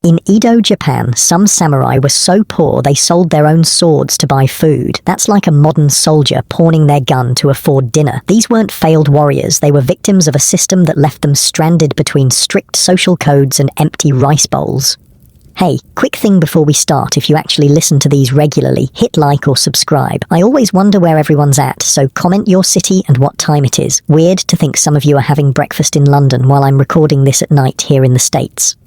In Edo, Japan, some samurai were so poor they sold their own swords to buy food. That's like a modern soldier pawning their gun to afford dinner. These weren't failed warriors, they were victims of a system that left them stranded between strict social codes and empty rice bowls. Hey, quick thing before we start, if you actually listen to these regularly, hit like or subscribe. I always wonder where everyone's at, so comment your city and what time it is. Weird to think some of you are having breakfast in London while I'm recording this at night here in the States.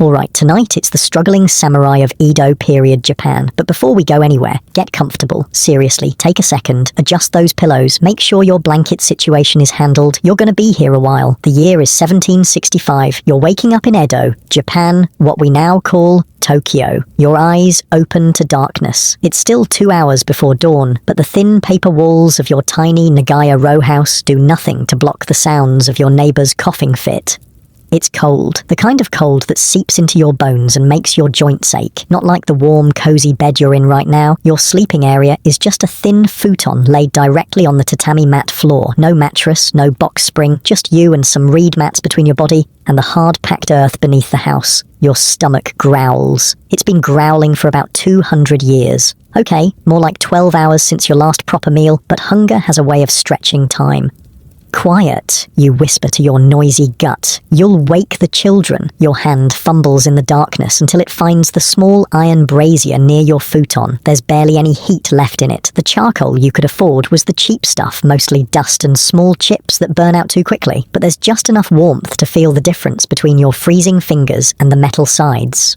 Alright, tonight it's the struggling samurai of Edo period Japan. But before we go anywhere, get comfortable. Seriously, take a second, adjust those pillows, make sure your blanket situation is handled. You're gonna be here a while. The year is 1765. You're waking up in Edo, Japan, what we now call Tokyo. Your eyes open to darkness. It's still 2 hours before dawn, but the thin paper walls of your tiny Nagaya row house do nothing to block the sounds of your neighbor's coughing fit. It's cold, the kind of cold that seeps into your bones and makes your joints ache. Not like the warm, cozy bed you're in right now. Your sleeping area is just a thin futon laid directly on the tatami mat floor. No mattress, no box spring, just you and some reed mats between your body and the hard-packed earth beneath the house. Your stomach growls. It's been growling for about 200 years. Okay, more like 12 hours since your last proper meal, but hunger has a way of stretching time. Quiet, you whisper to your noisy gut. You'll wake the children. Your hand fumbles in the darkness until it finds the small iron brazier near your futon. There's barely any heat left in it. The charcoal you could afford was the cheap stuff, mostly dust and small chips that burn out too quickly. But there's just enough warmth to feel the difference between your freezing fingers and the metal sides.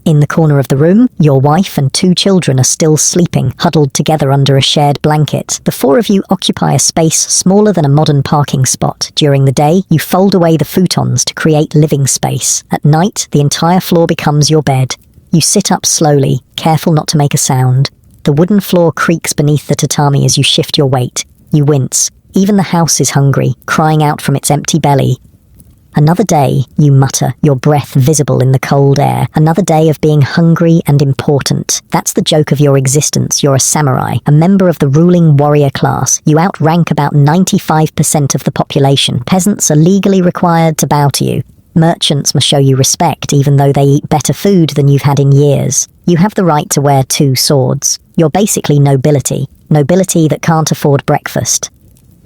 In the corner of the room, your wife and 2 children are still sleeping, huddled together under a shared blanket. The 4 of you occupy a space smaller than a modern parking spot. During the day, you fold away the futons to create living space. At night, the entire floor becomes your bed. You sit up slowly, careful not to make a sound. The wooden floor creaks beneath the tatami as you shift your weight. You wince. Even the house is hungry, crying out from its empty belly. Another day, you mutter, your breath visible in the cold air. Another day of being hungry and important. That's the joke of your existence. You're a samurai, a member of the ruling warrior class. You outrank about 95% of the population. Peasants are legally required to bow to you. Merchants must show you respect, even though they eat better food than you've had in years. You have the right to wear 2 swords. You're basically nobility. Nobility that can't afford breakfast.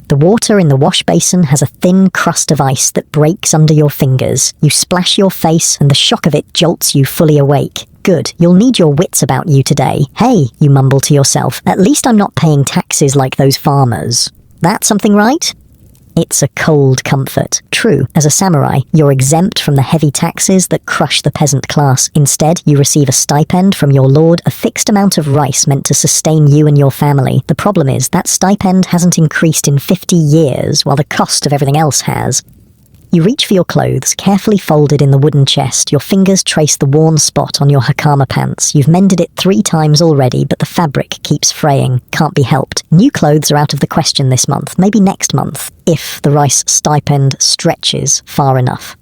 The water in the wash basin has a thin crust of ice that breaks under your fingers. You splash your face and the shock of it jolts you fully awake. Good, you'll need your wits about you today. Hey, you mumble to yourself, at least I'm not paying taxes like those farmers. That something right? It's a cold comfort. True, as a samurai, you're exempt from the heavy taxes that crush the peasant class. Instead, you receive a stipend from your lord, a fixed amount of rice meant to sustain you and your family. The problem is, that stipend hasn't increased in 50 years, while the cost of everything else has. You reach for your clothes, carefully folded in the wooden chest. Your fingers trace the worn spot on your hakama pants. You've mended it 3 times already, but the fabric keeps fraying. Can't be helped. New clothes are out of the question this month, maybe next month, if the rice stipend stretches far enough.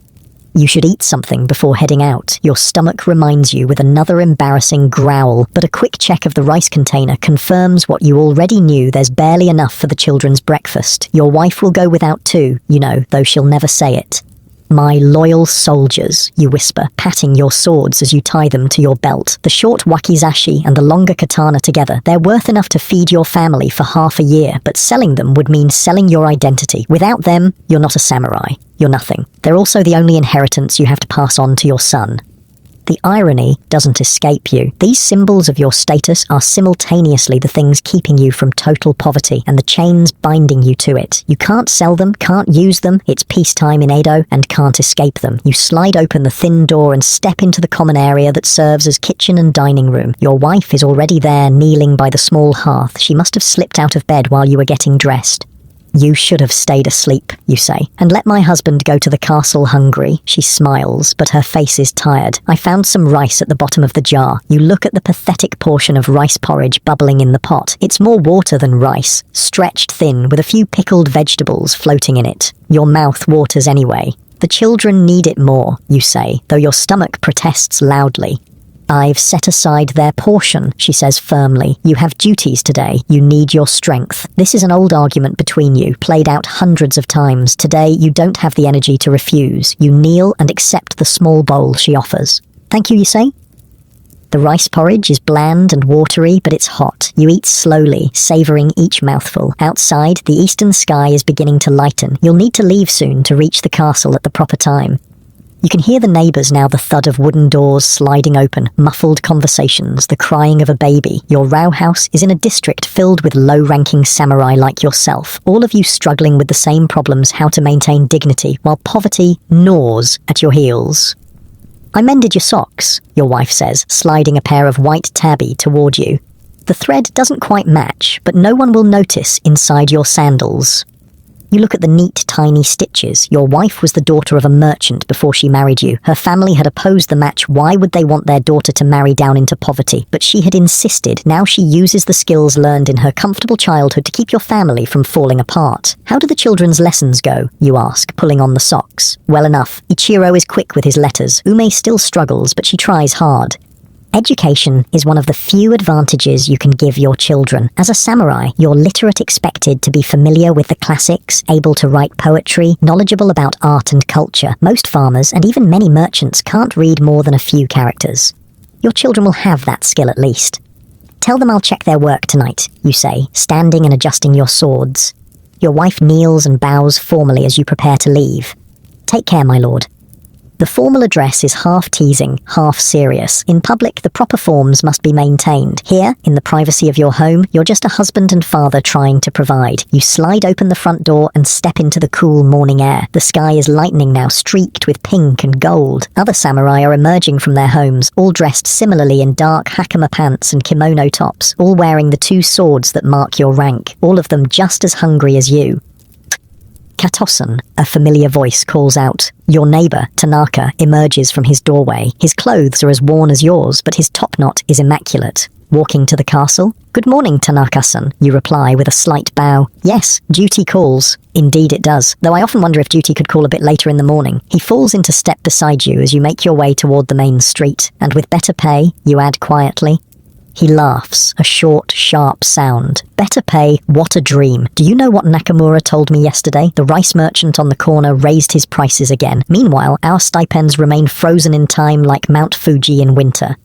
You should eat something before heading out. Your stomach reminds you with another embarrassing growl, but a quick check of the rice container confirms what you already knew: there's barely enough for the children's breakfast. Your wife will go without too, you know, though she'll never say it. My loyal soldiers, you whisper, patting your swords as you tie them to your belt. The short wakizashi and the longer katana together, they're worth enough to feed your family for half a year, but selling them would mean selling your identity. Without them, you're not a samurai. You're nothing. They're also the only inheritance you have to pass on to your son. The irony doesn't escape you. These symbols of your status are simultaneously the things keeping you from total poverty and the chains binding you to it. You can't sell them, can't use them, it's peacetime in Edo, and can't escape them. You slide open the thin door and step into the common area that serves as kitchen and dining room. Your wife is already there, kneeling by the small hearth. She must have slipped out of bed while you were getting dressed. You should have stayed asleep, you say, and let my husband go to the castle hungry. She smiles, but her face is tired. I found some rice at the bottom of the jar. You look at the pathetic portion of rice porridge bubbling in the pot. It's more water than rice, stretched thin with a few pickled vegetables floating in it. Your mouth waters anyway. The children need it more, you say, though your stomach protests loudly. I've set aside their portion, she says firmly. You have duties today. You need your strength. This is an old argument between you, played out hundreds of times. Today, you don't have the energy to refuse. You kneel and accept the small bowl she offers. Thank you, you say? The rice porridge is bland and watery, but it's hot. You eat slowly, savouring each mouthful. Outside, the eastern sky is beginning to lighten. You'll need to leave soon to reach the castle at the proper time. You can hear the neighbours now, the thud of wooden doors sliding open, muffled conversations, the crying of a baby. Your row house is in a district filled with low-ranking samurai like yourself, all of you struggling with the same problems, how to maintain dignity, while poverty gnaws at your heels. I mended your socks, your wife says, sliding a pair of white tabby toward you. The thread doesn't quite match, but no one will notice inside your sandals. You look at the neat, tiny stitches. Your wife was the daughter of a merchant before she married you. Her family had opposed the match. Why would they want their daughter to marry down into poverty? But she had insisted. Now she uses the skills learned in her comfortable childhood to keep your family from falling apart. How do the children's lessons go? You ask, pulling on the socks. Well enough. Ichiro is quick with his letters. Ume still struggles, but she tries hard. Education is one of the few advantages you can give your children. As a samurai, you're literate, expected to be familiar with the classics, able to write poetry, knowledgeable about art and culture. Most farmers, and even many merchants, can't read more than a few characters. Your children will have that skill at least. Tell them I'll check their work tonight, you say, standing and adjusting your swords. Your wife kneels and bows formally as you prepare to leave. Take care, my lord. The formal address is half teasing, half serious. In public, the proper forms must be maintained. Here, in the privacy of your home, you're just a husband and father trying to provide. You slide open the front door and step into the cool morning air. The sky is lightening now, streaked with pink and gold. Other samurai are emerging from their homes, all dressed similarly in dark hakama pants and kimono tops, all wearing the two swords that mark your rank, all of them just as hungry as you. Katosan, a familiar voice calls out. Your neighbour, Tanaka, emerges from his doorway. His clothes are as worn as yours, but his topknot is immaculate. Walking to the castle? Good morning, Tanaka-san, you reply with a slight bow. Yes, duty calls. Indeed it does, though I often wonder if duty could call a bit later in the morning. He falls into step beside you as you make your way toward the main street, and with better pay, you add quietly. He laughs, a short, sharp sound. Better pay, what a dream. Do you know what Nakamura told me yesterday? The rice merchant on the corner raised his prices again. Meanwhile, our stipends remain frozen in time like Mount Fuji in winter.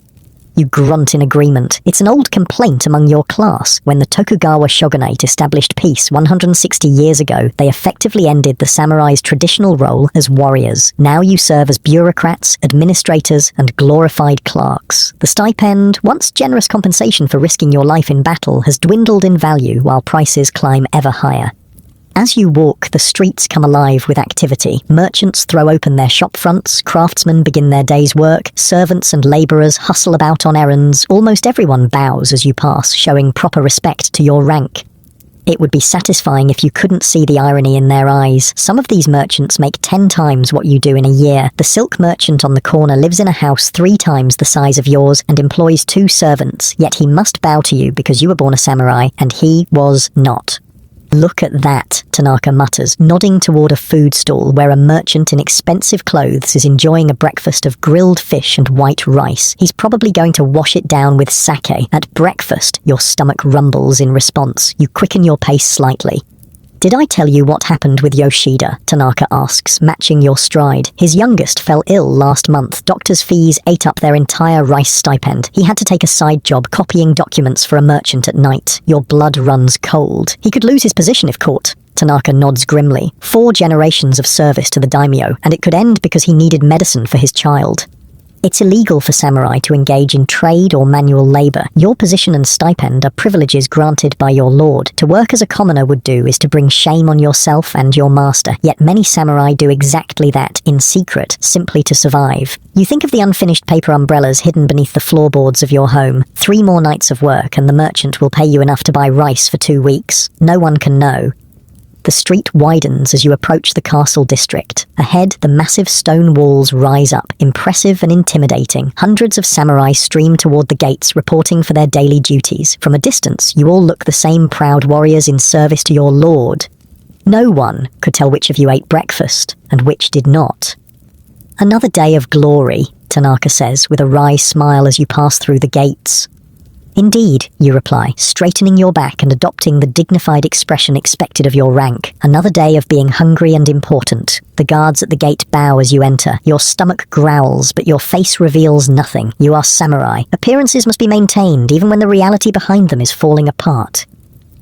You grunt in agreement. It's an old complaint among your class. When the Tokugawa shogunate established peace 160 years ago, they effectively ended the samurai's traditional role as warriors. Now you serve as bureaucrats, administrators, and glorified clerks. The stipend, once generous compensation for risking your life in battle, has dwindled in value while prices climb ever higher. As you walk, the streets come alive with activity. Merchants throw open their shop fronts, craftsmen begin their day's work, servants and labourers hustle about on errands. Almost everyone bows as you pass, showing proper respect to your rank. It would be satisfying if you couldn't see the irony in their eyes. Some of these merchants make 10 times what you do in a year. The silk merchant on the corner lives in a house 3 times the size of yours and employs 2 servants, yet he must bow to you because you were born a samurai and he was not. Look at that, Tanaka mutters, nodding toward a food stall where a merchant in expensive clothes is enjoying a breakfast of grilled fish and white rice. He's probably going to wash it down with sake. At breakfast, your stomach rumbles in response. You quicken your pace slightly. Did I tell you what happened with Yoshida? Tanaka asks, matching your stride. His youngest fell ill last month. Doctor's fees ate up their entire rice stipend. He had to take a side job copying documents for a merchant at night. Your blood runs cold. He could lose his position if caught. Tanaka nods grimly. 4 generations of service to the daimyo, and it could end because he needed medicine for his child. It's illegal for samurai to engage in trade or manual labor. Your position and stipend are privileges granted by your lord. To work as a commoner would do is to bring shame on yourself and your master. Yet many samurai do exactly that, in secret, simply to survive. You think of the unfinished paper umbrellas hidden beneath the floorboards of your home. 3 more nights of work and the merchant will pay you enough to buy rice for 2 weeks. No one can know. The street widens as you approach the castle district. Ahead, the massive stone walls rise up, impressive and intimidating. Hundreds of samurai stream toward the gates, reporting for their daily duties. From a distance, you all look the same, proud warriors in service to your lord. No one could tell which of you ate breakfast and which did not. Another day of glory, Tanaka says, with a wry smile as you pass through the gates. Indeed, you reply, straightening your back and adopting the dignified expression expected of your rank. Another day of being hungry and important. The guards at the gate bow as you enter. Your stomach growls, but your face reveals nothing. You are samurai. Appearances must be maintained, even when the reality behind them is falling apart.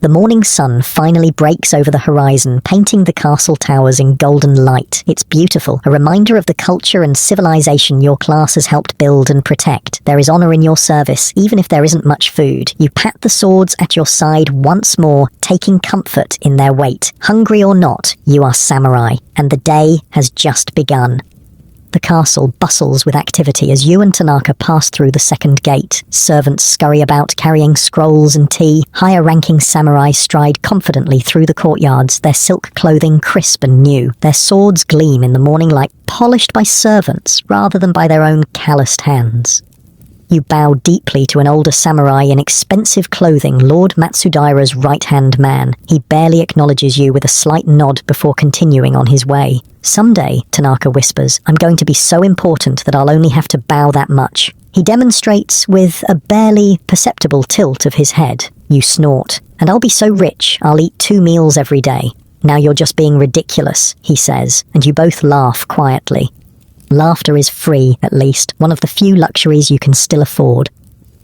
The morning sun finally breaks over the horizon, painting the castle towers in golden light. It's beautiful, a reminder of the culture and civilization your class has helped build and protect. There is honor in your service, even if there isn't much food. You pat the swords at your side once more, taking comfort in their weight. Hungry or not, you are samurai, and the day has just begun. The castle bustles with activity as you and Tanaka pass through the second gate. Servants scurry about carrying scrolls and tea. Higher-ranking samurai stride confidently through the courtyards, their silk clothing crisp and new. Their swords gleam in the morning light, polished by servants rather than by their own calloused hands. You bow deeply to an older samurai in expensive clothing, Lord Matsudaira's right-hand man. He barely acknowledges you with a slight nod before continuing on his way. Someday, Tanaka whispers, I'm going to be so important that I'll only have to bow that much. He demonstrates with a barely perceptible tilt of his head. You snort. And I'll be so rich, I'll eat 2 meals every day. Now you're just being ridiculous, he says, and you both laugh quietly. Laughter is free, at least, one of the few luxuries you can still afford.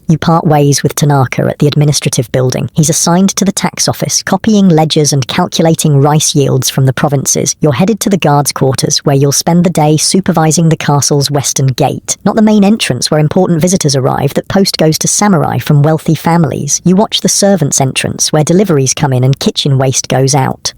You part ways with Tanaka at the administrative building. He's assigned to the tax office, copying ledgers and calculating rice yields from the provinces. You're headed to the guards' quarters, where you'll spend the day supervising the castle's western gate. Not the main entrance where important visitors arrive. That post goes to samurai from wealthy families. You watch the servants' entrance, where deliveries come in and kitchen waste goes out.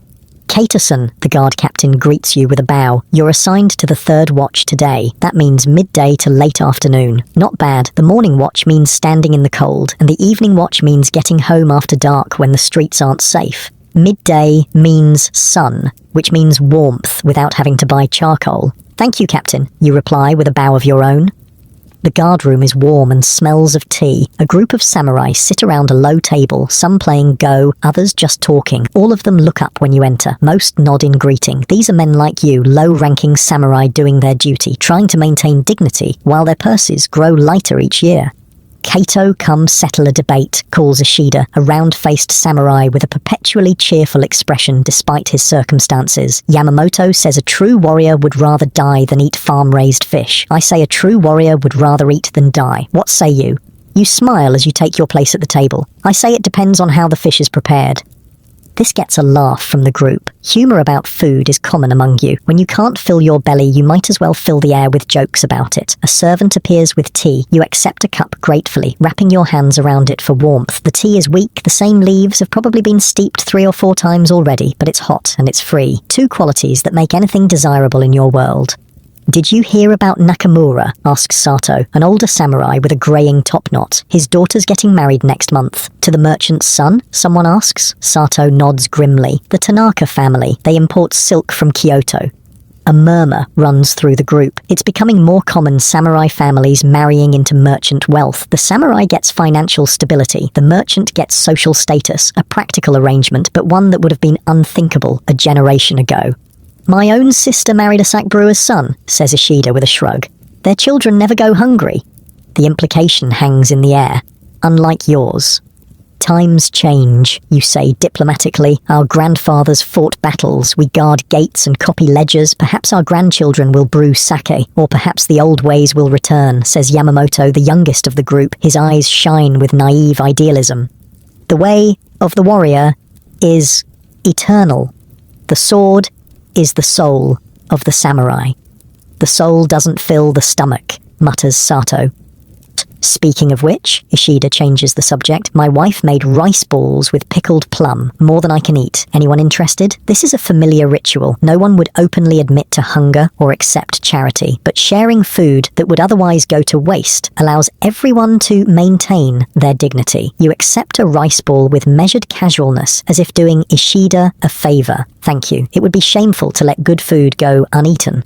Katerson, the guard captain, greets you with a bow. You're assigned to the 3rd watch today. That means midday to late afternoon. Not bad. The morning watch means standing in the cold, and the evening watch means getting home after dark when the streets aren't safe. Midday means sun, which means warmth without having to buy charcoal. Thank you, Captain, you reply with a bow of your own. The guard room is warm and smells of tea. A group of samurai sit around a low table, some playing Go, others just talking. All of them look up when you enter. Most nod in greeting. These are men like you, low-ranking samurai doing their duty, trying to maintain dignity, while their purses grow lighter each year. Kato, come settle a debate, calls Ishida, a round-faced samurai with a perpetually cheerful expression despite his circumstances. Yamamoto says a true warrior would rather die than eat farm-raised fish. I say a true warrior would rather eat than die. What say you? You smile as you take your place at the table. I say it depends on how the fish is prepared. This gets a laugh from the group. Humour about food is common among you. When you can't fill your belly, you might as well fill the air with jokes about it. A servant appears with tea. You accept a cup gratefully, wrapping your hands around it for warmth. The tea is weak. The same leaves have probably been steeped 3 or 4 times already, but it's hot and it's free. 2 qualities that make anything desirable in your world. Did you hear about Nakamura? Asks Sato, an older samurai with a greying topknot. His daughter's getting married next month. To the merchant's son? Someone asks. Sato nods grimly. The Tanaka family. They import silk from Kyoto. A murmur runs through the group. It's becoming more common samurai families marrying into merchant wealth. The samurai gets financial stability. The merchant gets social status. A practical arrangement, but one that would have been unthinkable a generation ago. My own sister married a sack brewer's son, says Ishida with a shrug. Their children never go hungry. The implication hangs in the air. Unlike yours. Times change, you say diplomatically. Our grandfathers fought battles. We guard gates and copy ledgers. Perhaps our grandchildren will brew sake. Or perhaps the old ways will return, says Yamamoto, the youngest of the group. His eyes shine with naive idealism. The way of the warrior is eternal. The sword is the soul of the samurai. The soul doesn't fill the stomach, mutters Sato. Speaking of which, Ishida changes the subject. My wife made rice balls with pickled plum, more than I can eat. Anyone interested? This is a familiar ritual. No one would openly admit to hunger or accept charity, but sharing food that would otherwise go to waste allows everyone to maintain their dignity. You accept a rice ball with measured casualness, as if doing Ishida a favor. Thank you. It would be shameful to let good food go uneaten.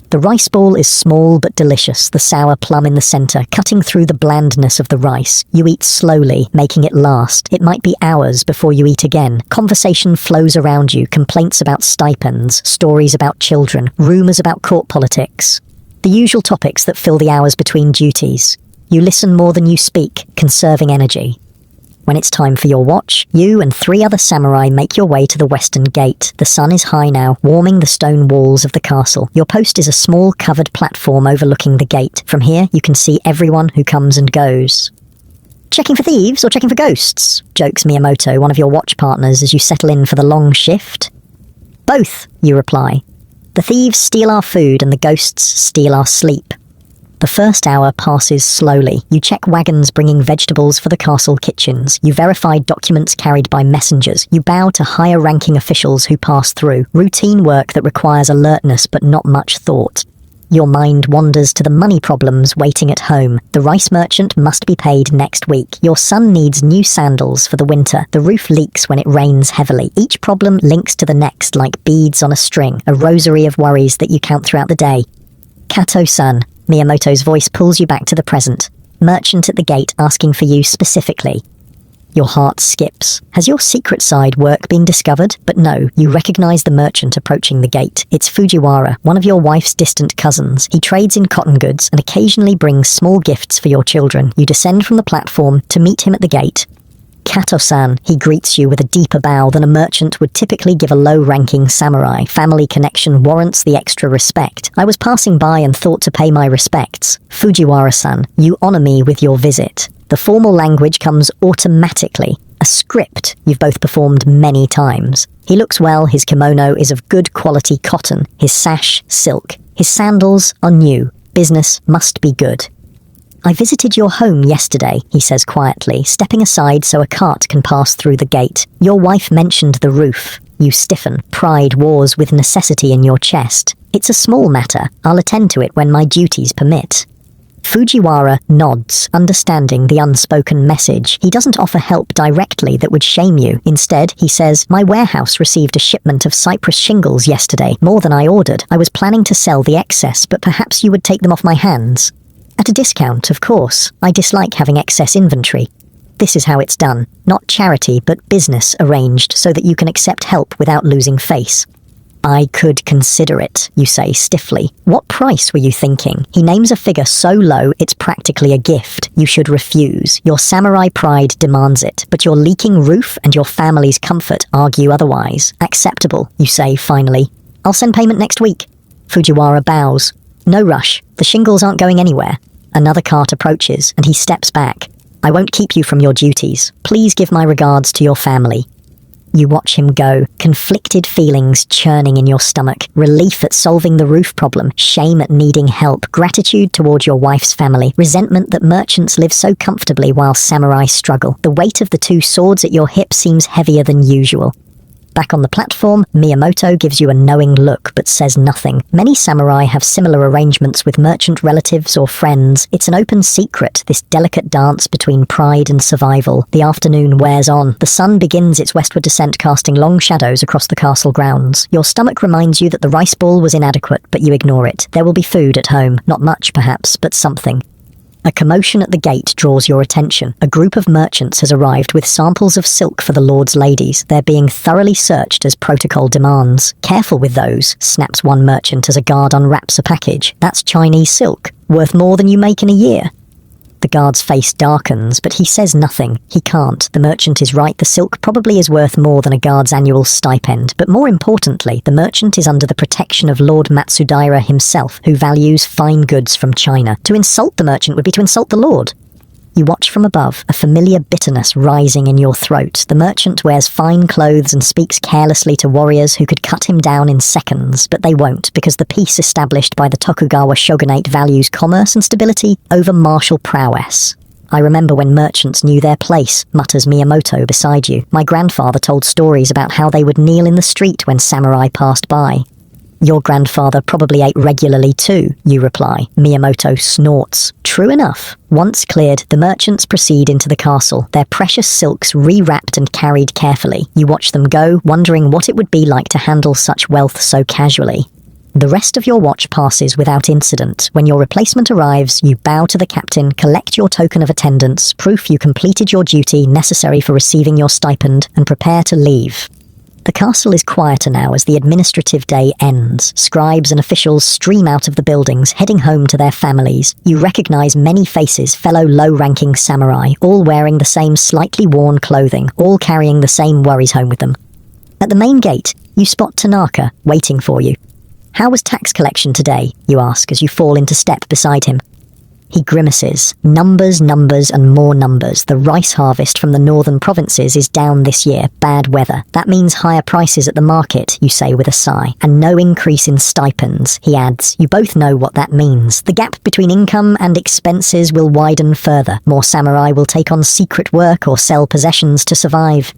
The rice ball is small but delicious, the sour plum in the center, cutting through the blandness of the rice. You eat slowly, making it last. It might be hours before you eat again. Conversation flows around you, complaints about stipends, stories about children, rumors about court politics. The usual topics that fill the hours between duties. You listen more than you speak, conserving energy. When it's time for your watch, you and 3 other samurai make your way to the western gate. The sun is high now, warming the stone walls of the castle. Your post is a small covered platform overlooking the gate. From here, you can see everyone who comes and goes. "Checking for thieves or checking for ghosts?" jokes Miyamoto, one of your watch partners, as you settle in for the long shift. "Both," you reply. "The thieves steal our food and the ghosts steal our sleep." The first hour passes slowly. You check wagons bringing vegetables for the castle kitchens. You verify documents carried by messengers. You bow to higher-ranking officials who pass through. Routine work that requires alertness but not much thought. Your mind wanders to the money problems waiting at home. The rice merchant must be paid next week. Your son needs new sandals for the winter. The roof leaks when it rains heavily. Each problem links to the next like beads on a string, a rosary of worries that you count throughout the day. "Kato-san," Miyamoto's voice pulls you back to the present. Merchant at the gate asking for you specifically. Your heart skips. Has your secret side work been discovered? But no, you recognize the merchant approaching the gate. It's Fujiwara, one of your wife's distant cousins. He trades in cotton goods and occasionally brings small gifts for your children. You descend from the platform to meet him at the gate. "Kato-san," he greets you with a deeper bow than a merchant would typically give a low-ranking samurai. Family connection warrants the extra respect. "I was passing by and thought to pay my respects. Fujiwara-san, you honor me with your visit." The formal language comes automatically, a script you've both performed many times. He looks well, his kimono is of good quality cotton, his sash silk, his sandals are new. Business must be good. "I visited your home yesterday," he says quietly, stepping aside so a cart can pass through the gate. "Your wife mentioned the roof." You stiffen. Pride wars with necessity in your chest. "It's a small matter. I'll attend to it when my duties permit." Fujiwara nods, understanding the unspoken message. He doesn't offer help directly that would shame you. Instead, he says, "My warehouse received a shipment of cypress shingles yesterday, more than I ordered. I was planning to sell the excess, but perhaps you would take them off my hands." "At a discount, of course. I dislike having excess inventory." This is how it's done. Not charity, but business arranged so that you can accept help without losing face. "I could consider it," you say stiffly. "What price were you thinking?" He names a figure so low it's practically a gift. You should refuse. Your samurai pride demands it, but your leaking roof and your family's comfort argue otherwise. "Acceptable," you say finally. "I'll send payment next week." Fujiwara bows. "No rush. The shingles aren't going anywhere." Another cart approaches, and he steps back. "I won't keep you from your duties. Please give my regards to your family." You watch him go, conflicted feelings churning in your stomach. Relief at solving the roof problem, shame at needing help, gratitude toward your wife's family, resentment that merchants live so comfortably while samurai struggle. The weight of the 2 swords at your hip seems heavier than usual. Back on the platform, Miyamoto gives you a knowing look but says nothing. Many samurai have similar arrangements with merchant relatives or friends. It's an open secret, this delicate dance between pride and survival. The afternoon wears on. The sun begins its westward descent, casting long shadows across the castle grounds. Your stomach reminds you that the rice ball was inadequate, but you ignore it. There will be food at home. Not much, perhaps, but something. A commotion at the gate draws your attention. A group of merchants has arrived with samples of silk for the lord's ladies. They're being thoroughly searched as protocol demands. "Careful with those," snaps one merchant as a guard unwraps a package. "That's Chinese silk, worth more than you make in a year." The guard's face darkens, but he says nothing. He can't. The merchant is right. The silk probably is worth more than a guard's annual stipend. But more importantly, the merchant is under the protection of Lord Matsudaira himself, who values fine goods from China. To insult the merchant would be to insult the lord. You watch from above, a familiar bitterness rising in your throat. The merchant wears fine clothes and speaks carelessly to warriors who could cut him down in seconds, but they won't, because the peace established by the Tokugawa shogunate values commerce and stability over martial prowess. "I remember when merchants knew their place," mutters Miyamoto beside you. "My grandfather told stories about how they would kneel in the street when samurai passed by." "Your grandfather probably ate regularly too," you reply. Miyamoto snorts. True enough. Once cleared, the merchants proceed into the castle, their precious silks re-wrapped and carried carefully. You watch them go, wondering what it would be like to handle such wealth so casually. The rest of your watch passes without incident. When your replacement arrives, you bow to the captain, collect your token of attendance, proof you completed your duty necessary for receiving your stipend, and prepare to leave. The castle is quieter now as the administrative day ends. Scribes and officials stream out of the buildings, heading home to their families. You recognize many faces, fellow low-ranking samurai, all wearing the same slightly worn clothing, all carrying the same worries home with them. At the main gate, you spot Tanaka, waiting for you. "How was tax collection today?" you ask as you fall into step beside him. He grimaces. Numbers, numbers, and more numbers. The rice harvest from the northern provinces is down this year. Bad weather. That means higher prices at the market, you say with a sigh. And no increase in stipends, he adds. You both know what that means. The gap between income and expenses will widen further. More samurai will take on secret work or sell possessions to survive.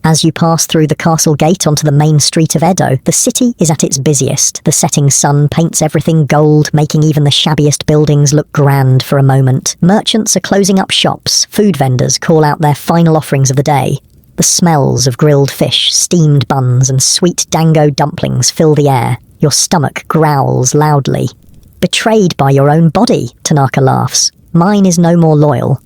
As you pass through the castle gate onto the main street of Edo, the city is at its busiest. The setting sun paints everything gold, making even the shabbiest buildings look grand for a moment. Merchants are closing up shops. Food vendors call out their final offerings of the day. The smells of grilled fish, steamed buns, and sweet dango dumplings fill the air. Your stomach growls loudly. "Betrayed by your own body," Tanaka laughs. "Mine is no more loyal."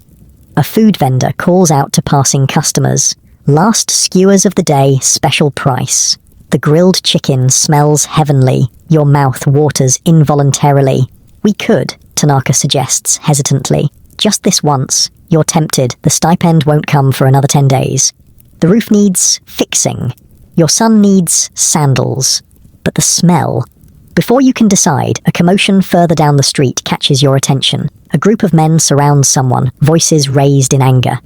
A food vendor calls out to passing customers. "Last skewers of the day, special price." The grilled chicken smells heavenly. Your mouth waters involuntarily. "We could," Tanaka suggests hesitantly. "Just this once. You're tempted. The stipend won't come for another 10 days. The roof needs fixing. Your son needs sandals. But the smell..." Before you can decide, a commotion further down the street catches your attention. A group of men surrounds someone, voices raised in anger.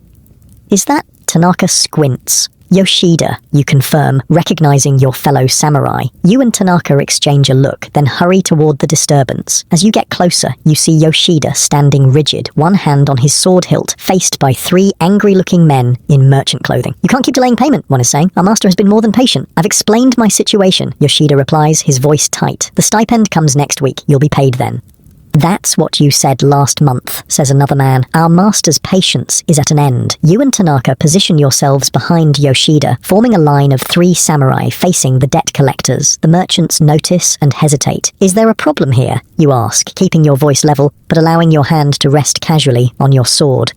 "Is that..." Tanaka squints. "Yoshida," you confirm, recognizing your fellow samurai. You and Tanaka exchange a look, then hurry toward the disturbance. As you get closer, you see Yoshida standing rigid, one hand on his sword hilt, faced by 3 angry-looking men in merchant clothing. "You can't keep delaying payment," one is saying. "Our master has been more than patient." "I've explained my situation," Yoshida replies, his voice tight. "The stipend comes next week. You'll be paid then." "That's what you said last month," says another man. "Our master's patience is at an end." You and Tanaka position yourselves behind Yoshida, forming a line of 3 samurai facing the debt collectors. The merchants notice and hesitate. "Is there a problem here?" you ask, keeping your voice level, but allowing your hand to rest casually on your sword.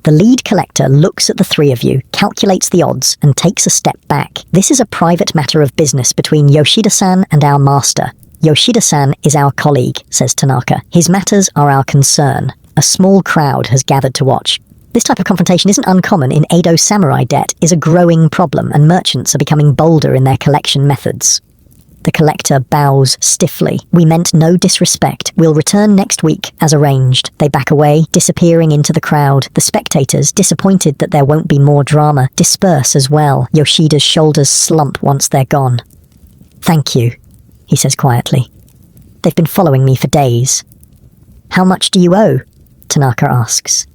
The lead collector looks at the 3 of you, calculates the odds, and takes a step back. "This is a private matter of business between Yoshida-san and our master." "Yoshida-san is our colleague," says Tanaka. "His matters are our concern." A small crowd has gathered to watch. This type of confrontation isn't uncommon in Edo samurai. Debt is a growing problem, and merchants are becoming bolder in their collection methods. The collector bows stiffly. "We meant no disrespect. We'll return next week, as arranged." They back away, disappearing into the crowd. The spectators, disappointed that there won't be more drama, disperse as well. Yoshida's shoulders slump once they're gone. "Thank you," he says quietly. "They've been following me for days." "How much do you owe?" Tanaka asks.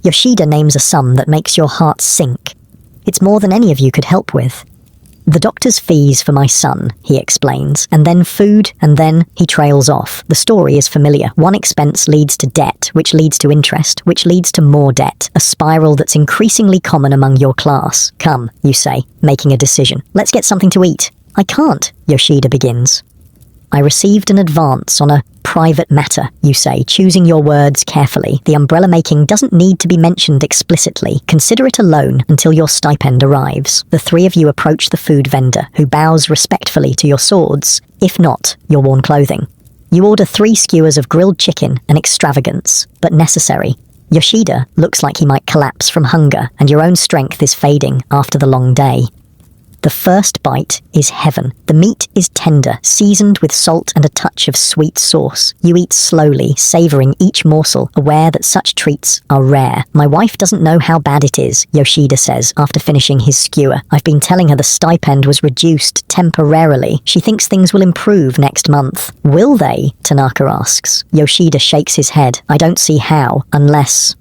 Yoshida names a sum that makes your heart sink. "It's more than any of you could help with." "The doctor's fees for my son," he explains, "and then food, and then..." He trails off. The story is familiar. One expense leads to debt, which leads to interest, which leads to more debt. A spiral that's increasingly common among your class. "Come," you say, making a decision. "Let's get something to eat." "I can't," Yoshida begins. "I received an advance on a private matter," you say, choosing your words carefully. The umbrella making doesn't need to be mentioned explicitly. Consider it a loan until your stipend arrives. The 3 of you approach the food vendor, who bows respectfully to your swords, if not your worn clothing. You order 3 skewers of grilled chicken, an extravagance, but necessary. Yoshida looks like he might collapse from hunger, and your own strength is fading after the long day. The first bite is heaven. The meat is tender, seasoned with salt and a touch of sweet sauce. You eat slowly, savoring each morsel, aware that such treats are rare. "My wife doesn't know how bad it is," Yoshida says after finishing his skewer. "I've been telling her the stipend was reduced temporarily. She thinks things will improve next month." "Will they?" Tanaka asks. Yoshida shakes his head. "I don't see how, unless..."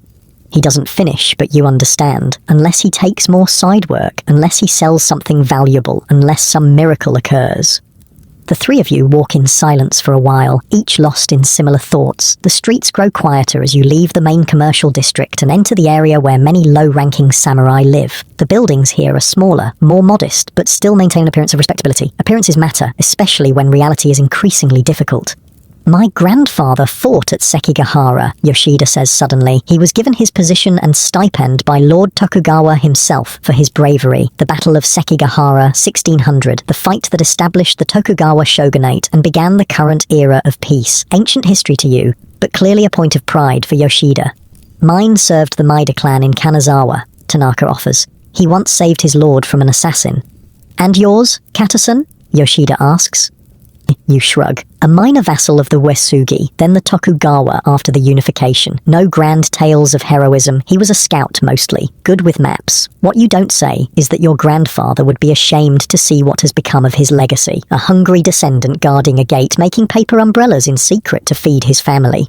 He doesn't finish, but you understand. Unless he takes more side work, unless he sells something valuable, unless some miracle occurs. The 3 of you walk in silence for a while, each lost in similar thoughts. The streets grow quieter as you leave the main commercial district and enter the area where many low-ranking samurai live. The buildings here are smaller, more modest, but still maintain an appearance of respectability. Appearances matter, especially when reality is increasingly difficult. My grandfather fought at Sekigahara, Yoshida says suddenly. He was given his position and stipend by Lord Tokugawa himself for his bravery. The Battle of Sekigahara, 1600, the fight that established the Tokugawa shogunate and began the current era of peace. Ancient history to you, but clearly a point of pride for Yoshida. Mine served the Maida clan in Kanazawa, Tanaka offers. He once saved his lord from an assassin. And yours, Kata-san? Yoshida asks. You shrug. A minor vassal of the Uesugi, then the Tokugawa after the unification. No grand tales of heroism. He was a scout mostly, good with maps. What you don't say is that your grandfather would be ashamed to see what has become of his legacy. A hungry descendant guarding a gate, making paper umbrellas in secret to feed his family.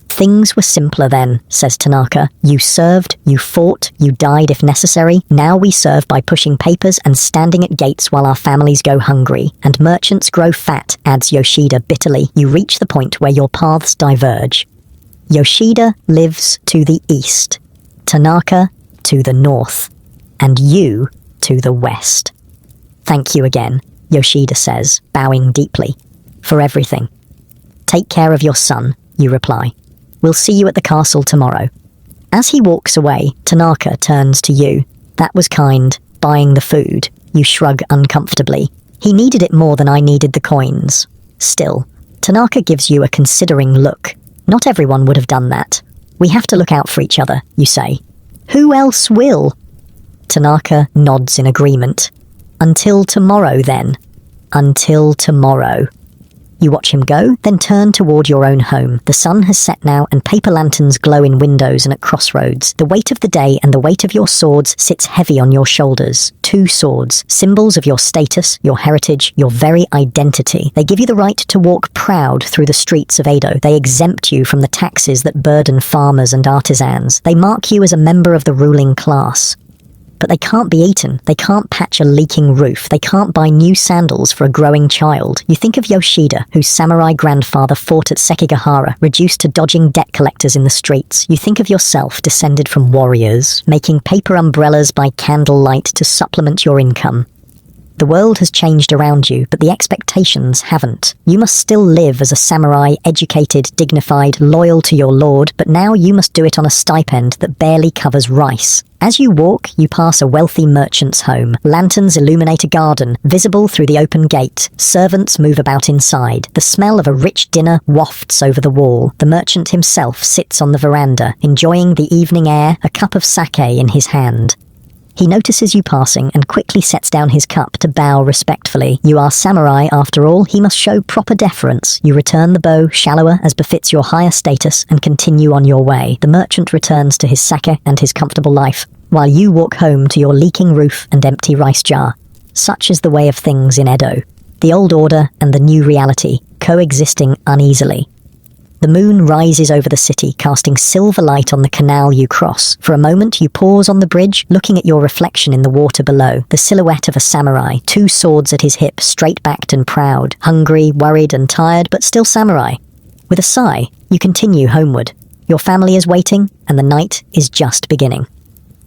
Things were simpler then, says Tanaka. You served, you fought, you died if necessary. Now we serve by pushing papers and standing at gates while our families go hungry. And merchants grow fat, adds Yoshida bitterly. You reach the point where your paths diverge. Yoshida lives to the east, Tanaka to the north, and you to the west. Thank you again, Yoshida says, bowing deeply. For everything. Take care of your son, you reply. We'll see you at the castle tomorrow. As he walks away, Tanaka turns to you. That was kind, buying the food. You shrug uncomfortably. He needed it more than I needed the coins. Still, Tanaka gives you a considering look. Not everyone would have done that. We have to look out for each other, you say. Who else will? Tanaka nods in agreement. Until tomorrow, then. Until tomorrow. You watch him go, then turn toward your own home. The sun has set now, and paper lanterns glow in windows and at crossroads. The weight of the day and the weight of your swords sits heavy on your shoulders. 2 swords, symbols of your status, your heritage, your very identity. They give you the right to walk proud through the streets of Edo. They exempt you from the taxes that burden farmers and artisans. They mark you as a member of the ruling class. But they can't be eaten, they can't patch a leaking roof, they can't buy new sandals for a growing child. You think of Yoshida, whose samurai grandfather fought at Sekigahara, reduced to dodging debt collectors in the streets. You think of yourself, descended from warriors, making paper umbrellas by candlelight to supplement your income. The world has changed around you, but the expectations haven't. You must still live as a samurai, educated, dignified, loyal to your lord, but now you must do it on a stipend that barely covers rice. As you walk, you pass a wealthy merchant's home. Lanterns illuminate a garden, visible through the open gate. Servants move about inside. The smell of a rich dinner wafts over the wall. The merchant himself sits on the veranda, enjoying the evening air, a cup of sake in his hand. He notices you passing and quickly sets down his cup to bow respectfully. You are samurai, after all. He must show proper deference. You return the bow, shallower as befits your higher status, and continue on your way. The merchant returns to his sake and his comfortable life, while you walk home to your leaking roof and empty rice jar. Such is the way of things in Edo. The old order and the new reality, coexisting uneasily. The moon rises over the city, casting silver light on the canal you cross. For a moment you pause on the bridge, looking at your reflection in the water below. The silhouette of a samurai, 2 swords at his hip, straight-backed and proud. Hungry, worried and tired, but still samurai. With a sigh, you continue homeward. Your family is waiting, and the night is just beginning.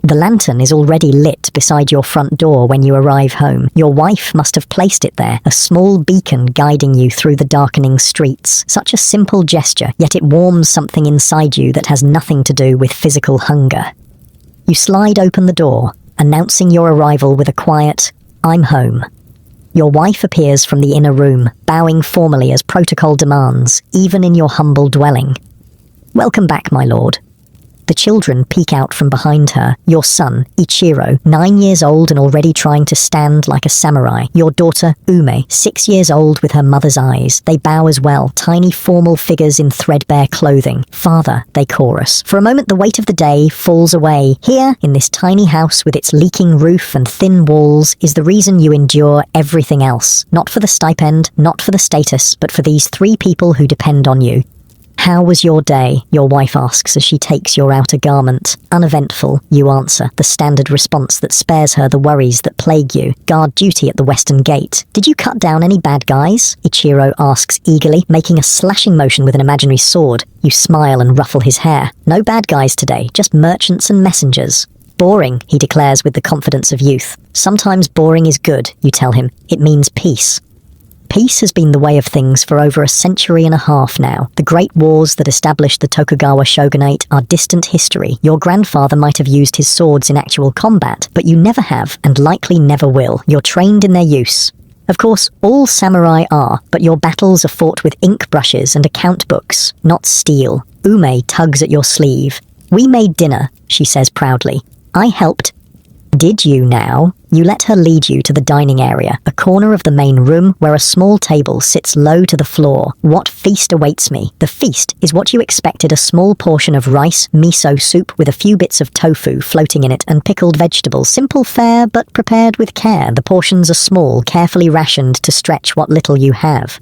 The lantern is already lit beside your front door when you arrive home. Your wife must have placed it there, a small beacon guiding you through the darkening streets. Such a simple gesture, yet it warms something inside you that has nothing to do with physical hunger. You slide open the door, announcing your arrival with a quiet, "I'm home." Your wife appears from the inner room, bowing formally as protocol demands, even in your humble dwelling. "Welcome back, my lord." The children peek out from behind her. Your son, Ichiro, 9 years old and already trying to stand like a samurai. Your daughter, Ume, 6 years old with her mother's eyes. They bow as well, tiny formal figures in threadbare clothing. "Father," they chorus. For a moment the weight of the day falls away. Here, in this tiny house with its leaking roof and thin walls, is the reason you endure everything else. Not for the stipend, not for the status, but for these 3 people who depend on you. "How was your day?" your wife asks as she takes your outer garment. "Uneventful," you answer, the standard response that spares her the worries that plague you. "Guard duty at the western gate." "Did you cut down any bad guys?" Ichiro asks eagerly, making a slashing motion with an imaginary sword. You smile and ruffle his hair. "No bad guys today, just merchants and messengers." "Boring," he declares with the confidence of youth. "Sometimes boring is good," you tell him. "It means peace." Peace has been the way of things for over a century and a half now. The great wars that established the Tokugawa shogunate are distant history. Your grandfather might have used his swords in actual combat, but you never have, and likely never will. You're trained in their use. Of course, all samurai are, but your battles are fought with ink brushes and account books, not steel. Ume tugs at your sleeve. We made dinner, she says proudly. I helped. Did you now? You let her lead you to the dining area, a corner of the main room where a small table sits low to the floor. What feast awaits me? The feast is what you expected: a small portion of rice, miso soup with a few bits of tofu floating in it and pickled vegetables. Simple fare, but prepared with care. The portions are small, carefully rationed to stretch what little you have.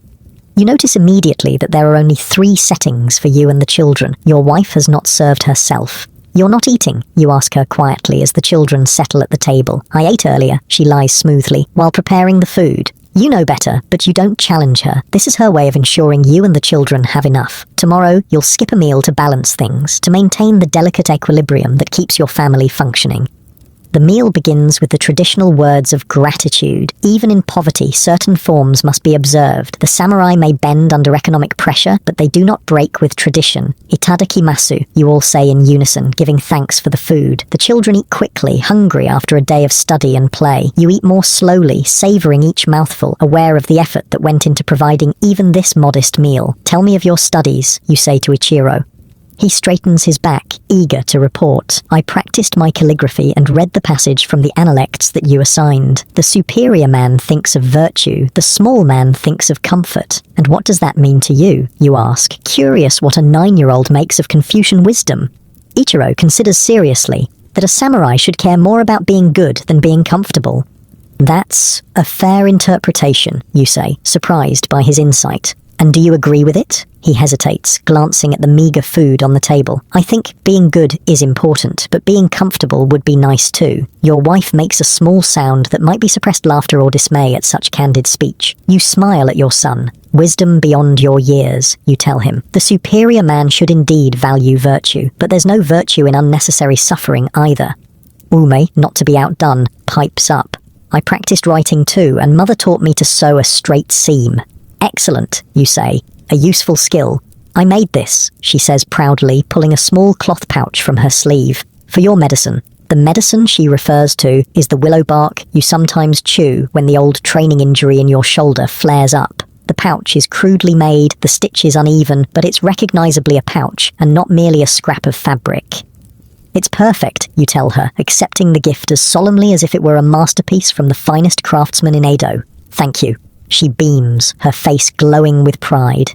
You notice immediately that there are only 3 settings for you and the children. Your wife has not served herself. You're not eating, you ask her quietly as the children settle at the table. I ate earlier, she lies smoothly, while preparing the food. You know better, but you don't challenge her. This is her way of ensuring you and the children have enough. Tomorrow, you'll skip a meal to balance things, to maintain the delicate equilibrium that keeps your family functioning. The meal begins with the traditional words of gratitude. Even in poverty, certain forms must be observed. The samurai may bend under economic pressure, but they do not break with tradition. Itadakimasu, you all say in unison, giving thanks for the food. The children eat quickly, hungry after a day of study and play. You eat more slowly, savoring each mouthful, aware of the effort that went into providing even this modest meal. Tell me of your studies, you say to Ichiro. He straightens his back, eager to report. I practiced my calligraphy and read the passage from the analects that you assigned. The superior man thinks of virtue, the small man thinks of comfort. And what does that mean to you, you ask, curious what a 9-year-old makes of Confucian wisdom. Ichiro considers seriously that a samurai should care more about being good than being comfortable. That's a fair interpretation, you say, surprised by his insight. And do you agree with it? He hesitates, glancing at the meager food on the table. I think being good is important, but being comfortable would be nice too. Your wife makes a small sound that might be suppressed laughter or dismay at such candid speech. You smile at your son. Wisdom beyond your years, you tell him. The superior man should indeed value virtue, but there's no virtue in unnecessary suffering either. Ume, not to be outdone, pipes up. I practiced writing too, and mother taught me to sew a straight seam. Excellent, you say. A useful skill. I made this, she says proudly, pulling a small cloth pouch from her sleeve. For your medicine. The medicine she refers to is the willow bark you sometimes chew when the old training injury in your shoulder flares up. The pouch is crudely made, the stitch is uneven, but it's recognizably a pouch and not merely a scrap of fabric. It's perfect, you tell her, accepting the gift as solemnly as if it were a masterpiece from the finest craftsman in Edo. Thank you. She beams, her face glowing with pride.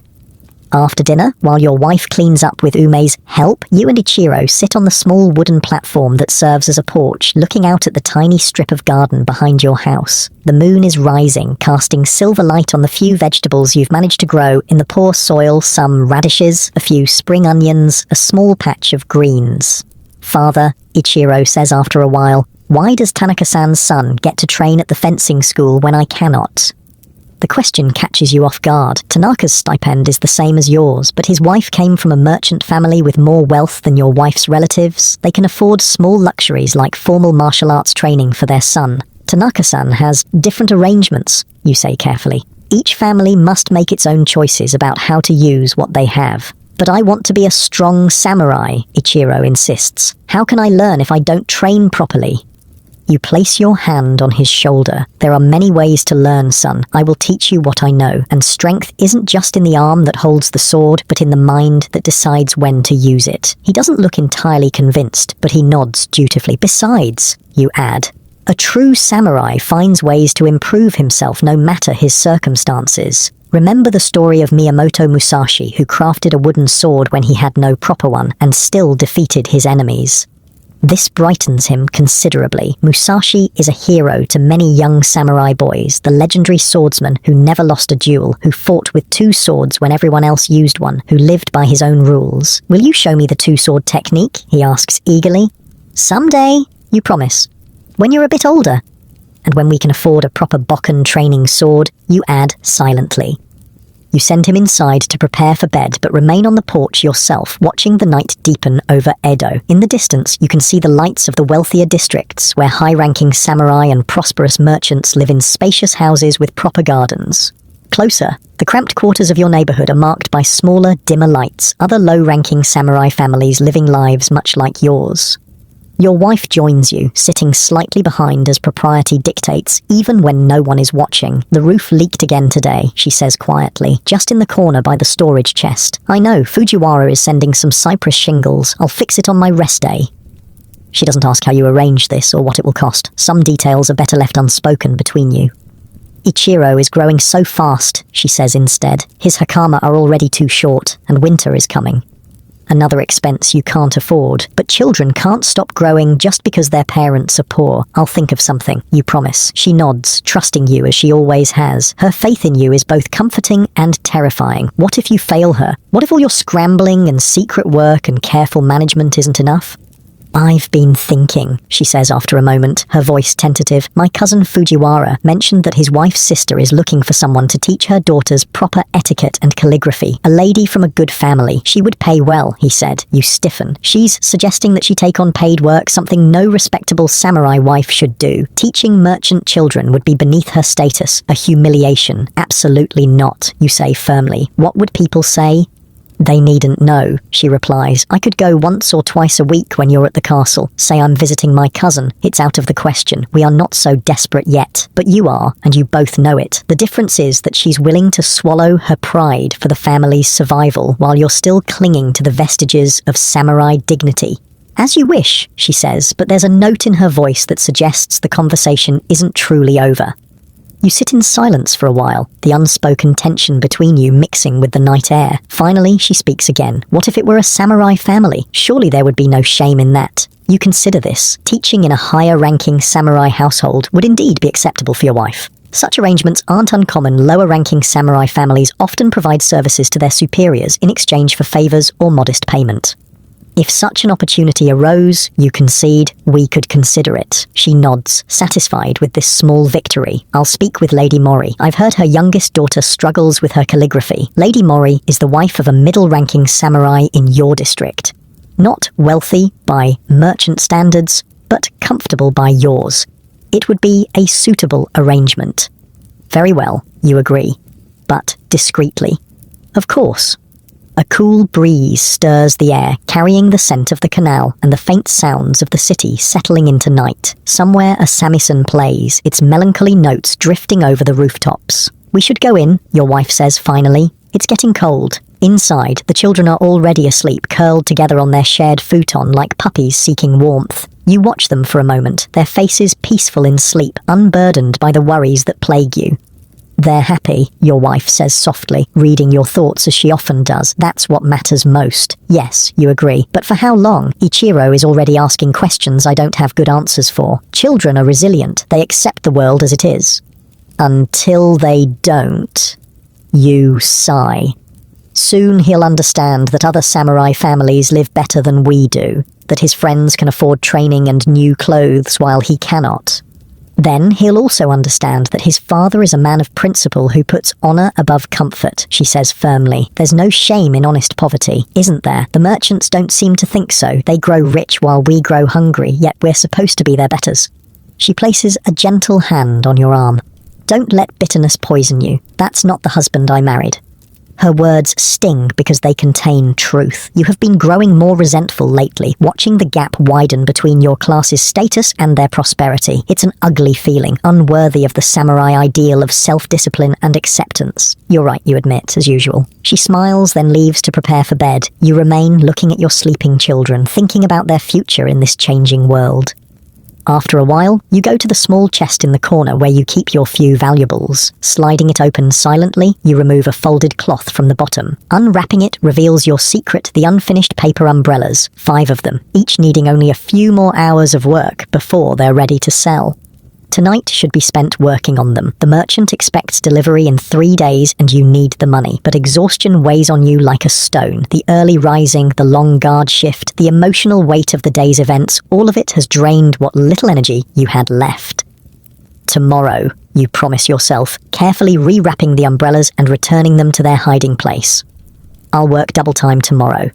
After dinner, while your wife cleans up with Ume's help, you and Ichiro sit on the small wooden platform that serves as a porch, looking out at the tiny strip of garden behind your house. The moon is rising, casting silver light on the few vegetables you've managed to grow in the poor soil, some radishes, a few spring onions, a small patch of greens. Father, Ichiro says after a while, why does Tanaka-san's son get to train at the fencing school when I cannot? The question catches you off guard. Tanaka's stipend is the same as yours, but his wife came from a merchant family with more wealth than your wife's relatives. They can afford small luxuries like formal martial arts training for their son. Tanaka-san has different arrangements, you say carefully. Each family must make its own choices about how to use what they have. But I want to be a strong samurai, Ichiro insists. How can I learn if I don't train properly? You place your hand on his shoulder. There are many ways to learn, son. I will teach you what I know. And strength isn't just in the arm that holds the sword, but in the mind that decides when to use it. He doesn't look entirely convinced, but he nods dutifully. Besides, you add, a true samurai finds ways to improve himself no matter his circumstances. Remember the story of Miyamoto Musashi, who crafted a wooden sword when he had no proper one and still defeated his enemies. This brightens him considerably. Musashi is a hero to many young samurai boys, the legendary swordsman who never lost a duel, who fought with 2 swords when everyone else used one, who lived by his own rules. Will you show me the 2-sword technique? He asks eagerly. Someday, you promise. When you're a bit older. And when we can afford a proper bokken training sword, you add silently. You send him inside to prepare for bed, but remain on the porch yourself, watching the night deepen over Edo. In the distance, you can see the lights of the wealthier districts, where high-ranking samurai and prosperous merchants live in spacious houses with proper gardens. Closer, the cramped quarters of your neighborhood are marked by smaller, dimmer lights, other low-ranking samurai families living lives much like yours. Your wife joins you, sitting slightly behind as propriety dictates, even when no one is watching. The roof leaked again today, she says quietly, just in the corner by the storage chest. I know, Fujiwara is sending some cypress shingles. I'll fix it on my rest day. She doesn't ask how you arrange this or what it will cost. Some details are better left unspoken between you. Ichiro is growing so fast, she says instead. His hakama are already too short, and winter is coming. Another expense you can't afford, but children can't stop growing just because their parents are poor. I'll think of something, you promise. She nods, trusting you as she always has. Her faith in you is both comforting and terrifying. What if you fail her? What if all your scrambling and secret work and careful management isn't enough? I've been thinking, she says after a moment, her voice tentative. My cousin Fujiwara mentioned that his wife's sister is looking for someone to teach her daughters proper etiquette and calligraphy. A lady from a good family. She would pay well, he said. You stiffen. She's suggesting that she take on paid work, something no respectable samurai wife should do. Teaching merchant children would be beneath her status. A humiliation. Absolutely not, you say firmly. What would people say? They needn't know, she replies. I could go once or twice a week when you're at the castle. Say I'm visiting my cousin. It's out of the question. We are not so desperate yet. But you are, and you both know it. The difference is that she's willing to swallow her pride for the family's survival while you're still clinging to the vestiges of samurai dignity. As you wish, she says, but there's a note in her voice that suggests the conversation isn't truly over. You sit in silence for a while, the unspoken tension between you mixing with the night air. Finally, she speaks again. What if it were a samurai family? Surely there would be no shame in that. You consider this. Teaching in a higher-ranking samurai household would indeed be acceptable for your wife. Such arrangements aren't uncommon. Lower-ranking samurai families often provide services to their superiors in exchange for favors or modest payment. If such an opportunity arose, you concede, we could consider it. She nods, satisfied with this small victory. I'll speak with Lady Mori. I've heard her youngest daughter struggles with her calligraphy. Lady Mori is the wife of a middle-ranking samurai in your district. Not wealthy by merchant standards, but comfortable by yours. It would be a suitable arrangement. Very well, you agree, but discreetly. Of course. A cool breeze stirs the air, carrying the scent of the canal and the faint sounds of the city settling into night. Somewhere a samisen plays, its melancholy notes drifting over the rooftops. We should go in, your wife says finally. It's getting cold. Inside, the children are already asleep, curled together on their shared futon like puppies seeking warmth. You watch them for a moment, their faces peaceful in sleep, unburdened by the worries that plague you. They're happy, your wife says softly, reading your thoughts as she often does. That's what matters most. Yes, you agree. But for how long? Ichiro is already asking questions I don't have good answers for. Children are resilient. They accept the world as it is. Until they don't. You sigh. Soon he'll understand that other samurai families live better than we do, that his friends can afford training and new clothes while he cannot. Then he'll also understand that his father is a man of principle who puts honor above comfort, she says firmly. There's no shame in honest poverty, isn't there? The merchants don't seem to think so. They grow rich while we grow hungry, yet we're supposed to be their betters. She places a gentle hand on your arm. Don't let bitterness poison you. That's not the husband I married. Her words sting because they contain truth. You have been growing more resentful lately, watching the gap widen between your class's status and their prosperity. It's an ugly feeling, unworthy of the samurai ideal of self-discipline and acceptance. You're right, you admit, as usual. She smiles, then leaves to prepare for bed. You remain looking at your sleeping children, thinking about their future in this changing world. After a while, you go to the small chest in the corner where you keep your few valuables. Sliding it open silently, you remove a folded cloth from the bottom. Unwrapping it reveals your secret, the unfinished paper umbrellas, 5 of them, each needing only a few more hours of work before they're ready to sell. Tonight should be spent working on them. The merchant expects delivery in 3 days and you need the money, but exhaustion weighs on you like a stone. The early rising, the long guard shift, the emotional weight of the day's events, all of it has drained what little energy you had left. Tomorrow, you promise yourself, carefully rewrapping the umbrellas and returning them to their hiding place. I'll work double time tomorrow.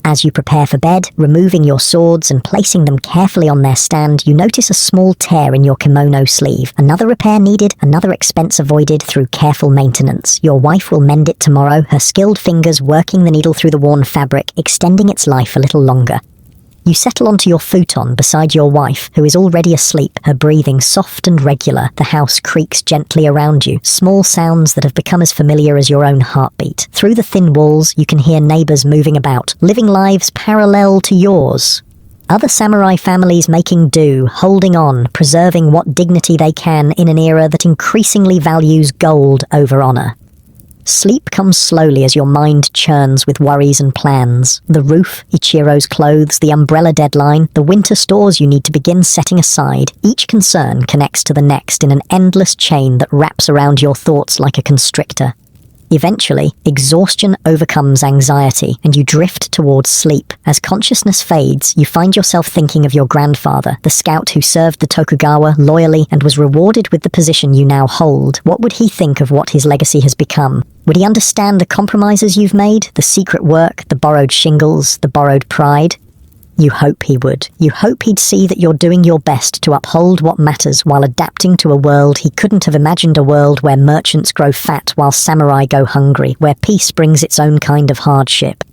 As you prepare for bed, removing your swords and placing them carefully on their stand, you notice a small tear in your kimono sleeve. Another repair needed, another expense avoided through careful maintenance. Your wife will mend it tomorrow, her skilled fingers working the needle through the worn fabric, extending its life a little longer. You settle onto your futon beside your wife, who is already asleep, her breathing soft and regular. The house creaks gently around you, small sounds that have become as familiar as your own heartbeat. Through the thin walls, you can hear neighbors moving about, living lives parallel to yours. Other samurai families making do, holding on, preserving what dignity they can in an era that increasingly values gold over honor. Sleep comes slowly as your mind churns with worries and plans. The roof, Ichiro's clothes, the umbrella deadline, the winter stores you need to begin setting aside. Each concern connects to the next in an endless chain that wraps around your thoughts like a constrictor. Eventually, exhaustion overcomes anxiety, and you drift towards sleep. As consciousness fades, you find yourself thinking of your grandfather, the scout who served the Tokugawa loyally and was rewarded with the position you now hold. What would he think of what his legacy has become? Would he understand the compromises you've made, the secret work, the borrowed shingles, the borrowed pride? You hope he would. You hope he'd see that you're doing your best to uphold what matters while adapting to a world he couldn't have imagined, a world where merchants grow fat while samurai go hungry, where peace brings its own kind of hardship.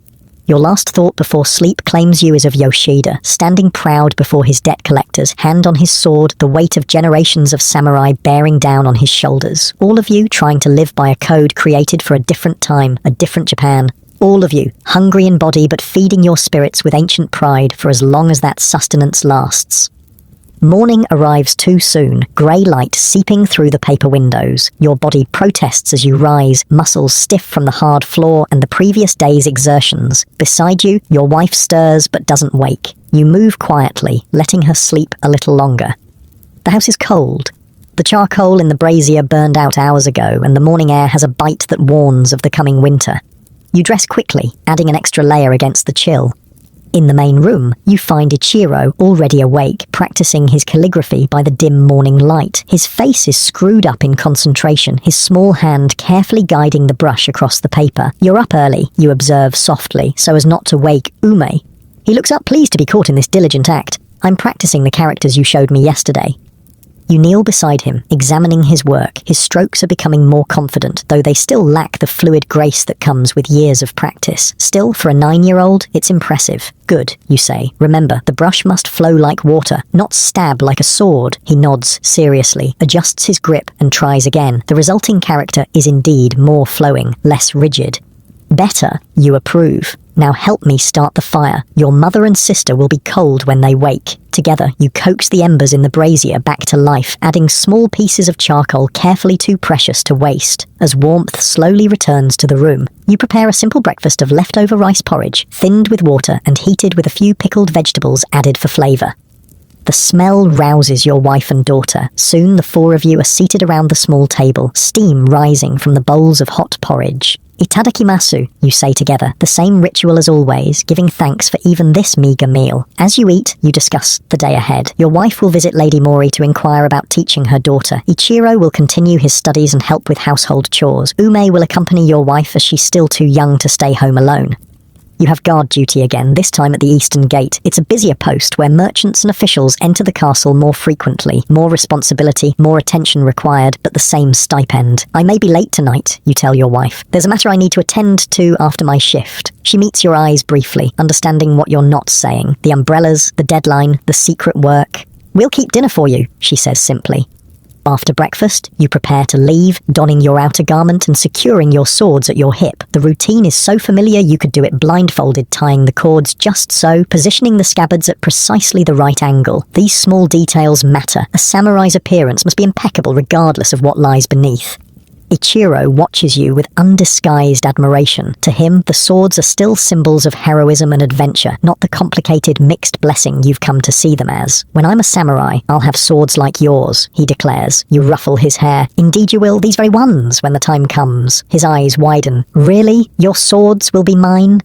Your last thought before sleep claims you is of Yoshida, standing proud before his debt collectors, hand on his sword, the weight of generations of samurai bearing down on his shoulders. All of you trying to live by a code created for a different time, a different Japan. All of you, hungry in body but feeding your spirits with ancient pride for as long as that sustenance lasts. Morning arrives too soon, grey light seeping through the paper windows. Your body protests as you rise, muscles stiff from the hard floor and the previous day's exertions. Beside you, your wife stirs but doesn't wake. You move quietly, letting her sleep a little longer. The house is cold. The charcoal in the brazier burned out hours ago, and the morning air has a bite that warns of the coming winter. You dress quickly, adding an extra layer against the chill. In the main room, you find Ichiro already awake, practicing his calligraphy by the dim morning light. His face is screwed up in concentration, his small hand carefully guiding the brush across the paper. You're up early, you observe softly, so as not to wake Ume. He looks up, pleased to be caught in this diligent act. I'm practicing the characters you showed me yesterday. You kneel beside him, examining his work. His strokes are becoming more confident, though they still lack the fluid grace that comes with years of practice. Still, for a 9-year-old, it's impressive. Good, you say. Remember, the brush must flow like water, not stab like a sword. He nods seriously, adjusts his grip, and tries again. The resulting character is indeed more flowing, less rigid. Better, you approve. Now help me start the fire. Your mother and sister will be cold when they wake. Together, you coax the embers in the brazier back to life, adding small pieces of charcoal carefully too precious to waste. As warmth slowly returns to the room, you prepare a simple breakfast of leftover rice porridge, thinned with water and heated with a few pickled vegetables added for flavor. The smell rouses your wife and daughter. Soon the four of you are seated around the small table, steam rising from the bowls of hot porridge. Itadakimasu, you say together, the same ritual as always, giving thanks for even this meager meal. As you eat, you discuss the day ahead. Your wife will visit Lady Mori to inquire about teaching her daughter. Ichiro will continue his studies and help with household chores. Ume will accompany your wife as she's still too young to stay home alone. You have guard duty again, this time at the eastern gate. It's a busier post where merchants and officials enter the castle more frequently. More responsibility, more attention required, but the same stipend. I may be late tonight, you tell your wife. There's a matter I need to attend to after my shift. She meets your eyes briefly, understanding what you're not saying. The umbrellas, the deadline, the secret work. We'll keep dinner for you, she says simply. After breakfast, you prepare to leave, donning your outer garment and securing your swords at your hip. The routine is so familiar you could do it blindfolded, tying the cords just so, positioning the scabbards at precisely the right angle. These small details matter. A samurai's appearance must be impeccable regardless of what lies beneath. Ichiro watches you with undisguised admiration. To him, the swords are still symbols of heroism and adventure, not the complicated mixed blessing you've come to see them as. When I'm a samurai, I'll have swords like yours, he declares. You ruffle his hair. Indeed you will, these very ones, when the time comes. His eyes widen. Really? Your swords will be mine?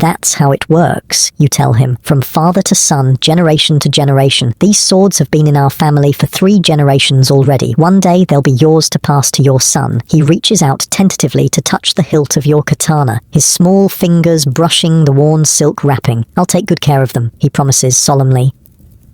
That's how it works, you tell him. From father to son, generation to generation. These swords have been in our family for 3 generations already. One day they'll be yours to pass to your son. He reaches out tentatively to touch the hilt of your katana, his small fingers brushing the worn silk wrapping. I'll take good care of them, he promises solemnly.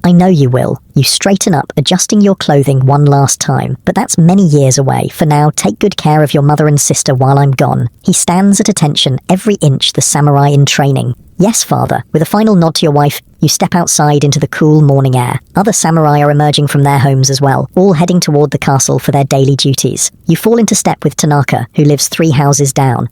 I know you will. You straighten up, adjusting your clothing one last time. But that's many years away. For now, take good care of your mother and sister while I'm gone. He stands at attention, every inch the samurai in training. Yes, father. With a final nod to your wife, you step outside into the cool morning air. Other samurai are emerging from their homes as well, all heading toward the castle for their daily duties. You fall into step with Tanaka, who lives 3 houses down.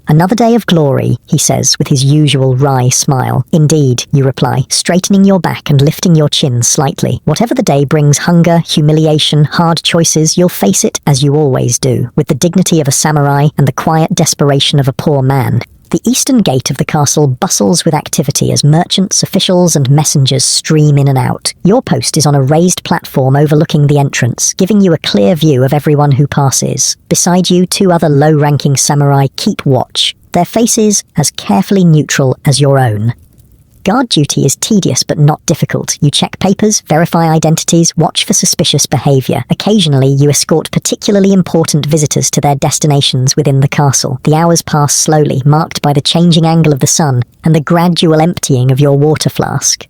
Another day of glory, he says with his usual wry smile. Indeed, you reply, straightening your back and lifting your chin slightly. Whatever the day brings, hunger, humiliation, hard choices, you'll face it as you always do, with the dignity of a samurai and the quiet desperation of a poor man. The eastern gate of the castle bustles with activity as merchants, officials, and messengers stream in and out. Your post is on a raised platform overlooking the entrance, giving you a clear view of everyone who passes. Beside you, 2 other low-ranking samurai keep watch, their faces as carefully neutral as your own. Guard duty is tedious but not difficult. You check papers, verify identities, watch for suspicious behavior. Occasionally, you escort particularly important visitors to their destinations within the castle. The hours pass slowly, marked by the changing angle of the sun and the gradual emptying of your water flask.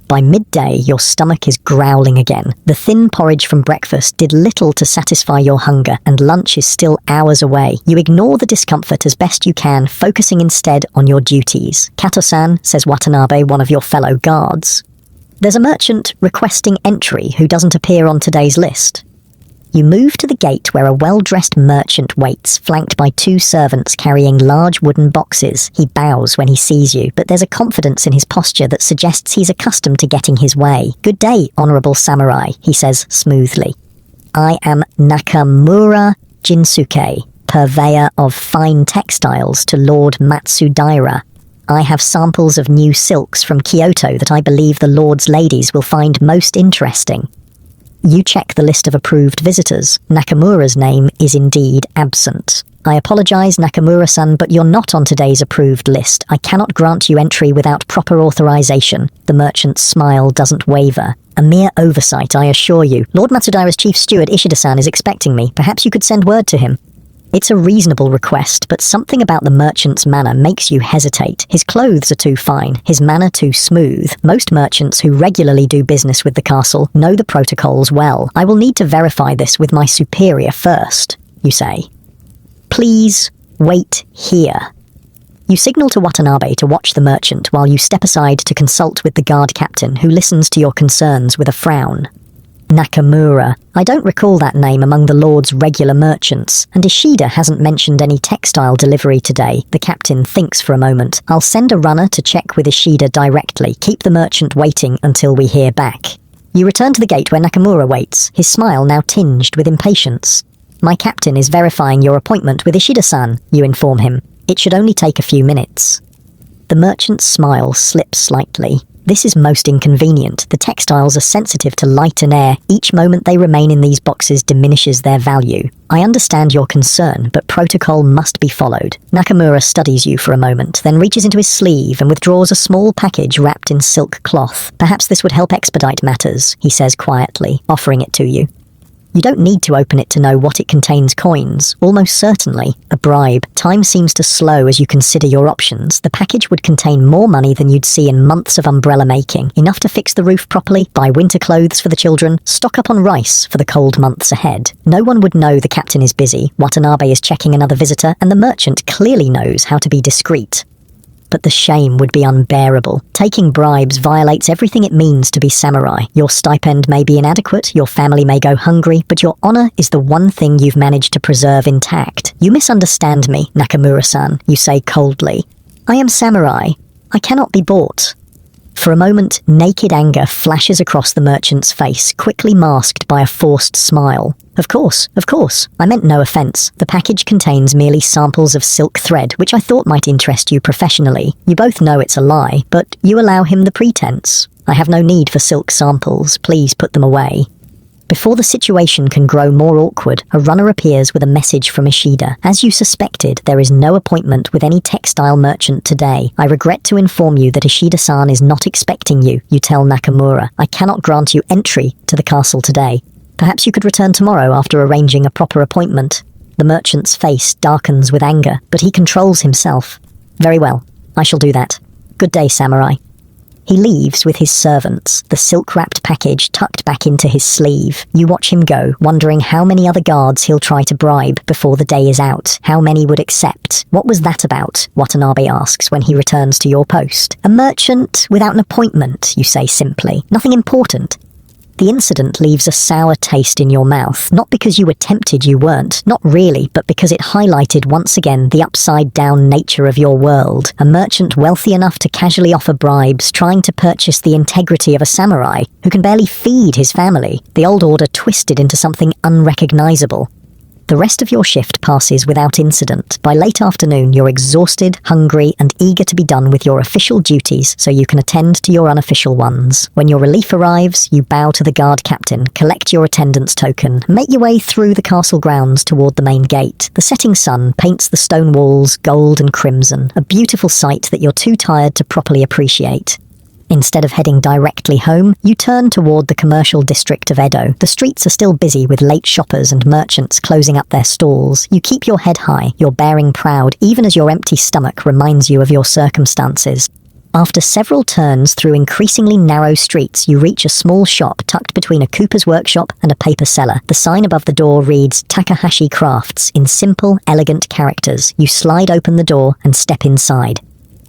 By midday, your stomach is growling again. The thin porridge from breakfast did little to satisfy your hunger, and lunch is still hours away. You ignore the discomfort as best you can, focusing instead on your duties. Kato-san, says Watanabe, one of your fellow guards. There's a merchant requesting entry who doesn't appear on today's list. You move to the gate where a well-dressed merchant waits, flanked by 2 servants carrying large wooden boxes. He bows when he sees you, but there's a confidence in his posture that suggests he's accustomed to getting his way. Good day, honorable samurai, he says smoothly. I am Nakamura Jinsuke, purveyor of fine textiles to Lord Matsudaira. I have samples of new silks from Kyoto that I believe the Lord's ladies will find most interesting. You check the list of approved visitors. Nakamura's name is indeed absent. I apologize, Nakamura-san, but you're not on today's approved list. I cannot grant you entry without proper authorization. The merchant's smile doesn't waver. A mere oversight, I assure you. Lord Matsudaira's chief steward, Ishida-san, is expecting me. Perhaps you could send word to him. It's a reasonable request, but something about the merchant's manner makes you hesitate. His clothes are too fine, his manner too smooth. Most merchants who regularly do business with the castle know the protocols well. I will need to verify this with my superior first, you say. Please wait here. You signal to Watanabe to watch the merchant while you step aside to consult with the guard captain, who listens to your concerns with a frown. Nakamura. I don't recall that name among the Lord's regular merchants, and Ishida hasn't mentioned any textile delivery today. The captain thinks for a moment. I'll send a runner to check with Ishida directly. Keep the merchant waiting until we hear back. You return to the gate where Nakamura waits, his smile now tinged with impatience. My captain is verifying your appointment with Ishida-san, you inform him. It should only take a few minutes. The merchant's smile slips slightly. This is most inconvenient. The textiles are sensitive to light and air. Each moment they remain in these boxes diminishes their value. I understand your concern, but protocol must be followed. Nakamura studies you for a moment, then reaches into his sleeve and withdraws a small package wrapped in silk cloth. Perhaps this would help expedite matters, he says quietly, offering it to you. You don't need to open it to know what it contains. Coins, almost certainly. A bribe. Time seems to slow as you consider your options. The package would contain more money than you'd see in months of umbrella making. Enough to fix the roof properly, buy winter clothes for the children, stock up on rice for the cold months ahead. No one would know the captain is busy, Watanabe is checking another visitor, and the merchant clearly knows how to be discreet. But the shame would be unbearable. Taking bribes violates everything it means to be samurai. Your stipend may be inadequate, your family may go hungry, but your honor is the one thing you've managed to preserve intact. You misunderstand me, Nakamura-san, you say coldly. I am samurai. I cannot be bought. For a moment, naked anger flashes across the merchant's face, quickly masked by a forced smile. Of course. I meant no offense. The package contains merely samples of silk thread, which I thought might interest you professionally. You both know it's a lie, but you allow him the pretense. I have no need for silk samples. Please put them away. Before the situation can grow more awkward, a runner appears with a message from Ishida. As you suspected, there is no appointment with any textile merchant today. I regret to inform you that Ishida-san is not expecting you, you tell Nakamura. I cannot grant you entry to the castle today. Perhaps you could return tomorrow after arranging a proper appointment. The merchant's face darkens with anger, but he controls himself. Very well, I shall do that. Good day, samurai. He leaves with his servants, the silk-wrapped package tucked back into his sleeve. You watch him go, wondering how many other guards he'll try to bribe before the day is out. How many would accept? What was that about? Watanabe asks when he returns to your post. A merchant without an appointment, you say simply. Nothing important. The incident leaves a sour taste in your mouth, not because you were tempted you weren't, not really, but because it highlighted once again the upside-down nature of your world. A merchant wealthy enough to casually offer bribes, trying to purchase the integrity of a samurai who can barely feed his family. The old order twisted into something unrecognizable. The rest of your shift passes without incident. By late afternoon, you're exhausted, hungry, and eager to be done with your official duties so you can attend to your unofficial ones. When your relief arrives, you bow to the guard captain, collect your attendance token, and make your way through the castle grounds toward the main gate. The setting sun paints the stone walls gold and crimson, a beautiful sight that you're too tired to properly appreciate. Instead of heading directly home, you turn toward the commercial district of Edo. The streets are still busy with late shoppers and merchants closing up their stalls. You keep your head high, your bearing proud, even as your empty stomach reminds you of your circumstances. After several turns through increasingly narrow streets, you reach a small shop tucked between a cooper's workshop and a paper seller. The sign above the door reads Takahashi Crafts in simple, elegant characters. You slide open the door and step inside.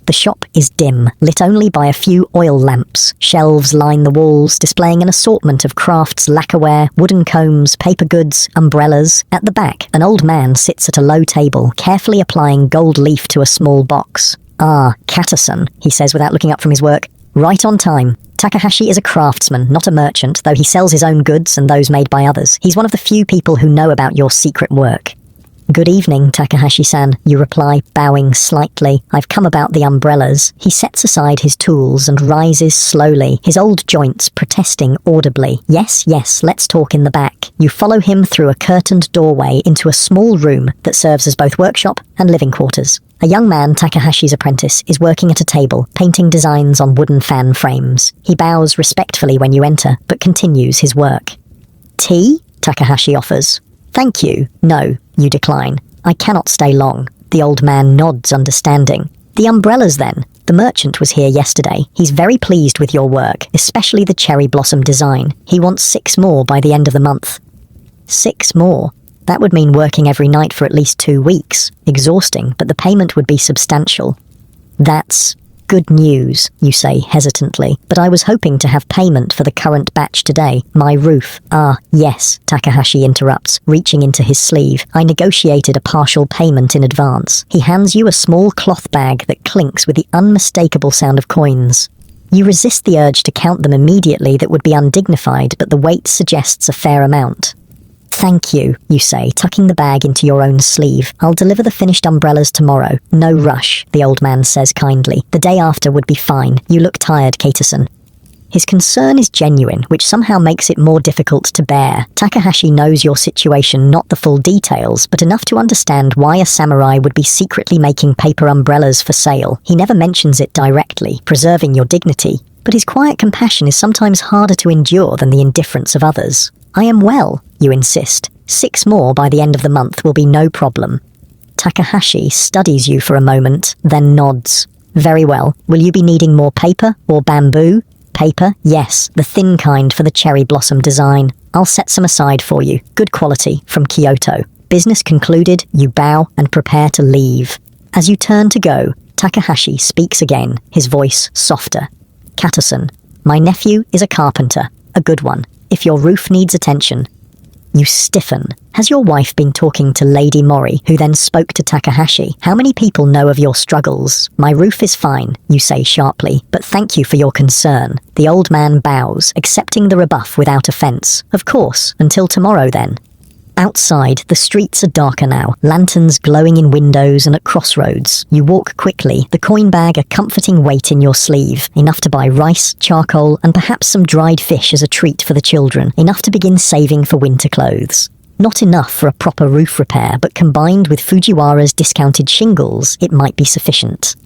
The shop is dim, lit only by a few oil lamps. Shelves line the walls, displaying an assortment of crafts, lacquerware, wooden combs, paper goods, umbrellas. At the back, an old man sits at a low table, carefully applying gold leaf to a small box. Ah, Katasan, he says without looking up from his work. Right on time. Takahashi is a craftsman, not a merchant, though he sells his own goods and those made by others. He's one of the few people who know about your secret work. Good evening, Takahashi-san, you reply, bowing slightly. I've come about the umbrellas. He sets aside his tools and rises slowly, his old joints protesting audibly. Yes, let's talk in the back. You follow him through a curtained doorway into a small room that serves as both workshop and living quarters. A young man, Takahashi's apprentice, is working at a table, painting designs on wooden fan frames. He bows respectfully when you enter, but continues his work. Tea? Takahashi offers. Thank you. No, you decline. I cannot stay long. The old man nods understanding. The umbrellas then. The merchant was here yesterday. He's very pleased with your work, especially the cherry blossom design. He wants 6 more by the end of the month. 6 more? That would mean working every night for at least 2 weeks. Exhausting, but the payment would be substantial. That's good news, you say hesitantly, but I was hoping to have payment for the current batch today. My roof. Ah, yes, Takahashi interrupts, reaching into his sleeve. I negotiated a partial payment in advance. He hands you a small cloth bag that clinks with the unmistakable sound of coins. You resist the urge to count them immediately. That would be undignified, but the weight suggests a fair amount. Thank you, you say, tucking the bag into your own sleeve. I'll deliver the finished umbrellas tomorrow. No rush, the old man says kindly. The day after would be fine. You look tired, Katasan. His concern is genuine, which somehow makes it more difficult to bear. Takahashi knows your situation, not the full details, but enough to understand why a samurai would be secretly making paper umbrellas for sale. He never mentions it directly, preserving your dignity, but his quiet compassion is sometimes harder to endure than the indifference of others. I am well, you insist. 6 more by the end of the month will be no problem. Takahashi studies you for a moment, then nods. Very well. Will you be needing more paper or bamboo? Paper? Yes, the thin kind for the cherry blossom design. I'll set some aside for you. Good quality, from Kyoto. Business concluded, you bow and prepare to leave. As you turn to go, Takahashi speaks again, his voice softer. Katasan, my nephew is a carpenter, a good one. If your roof needs attention. You stiffen. Has your wife been talking to Lady Mori, who then spoke to Takahashi? How many people know of your struggles? My roof is fine, you say sharply, but thank you for your concern. The old man bows, accepting the rebuff without offense. Of course, until tomorrow then. Outside, the streets are darker now, lanterns glowing in windows and at crossroads. You walk quickly, the coin bag a comforting weight in your sleeve, enough to buy rice, charcoal, and perhaps some dried fish as a treat for the children, enough to begin saving for winter clothes. Not enough for a proper roof repair, but combined with Fujiwara's discounted shingles, it might be sufficient.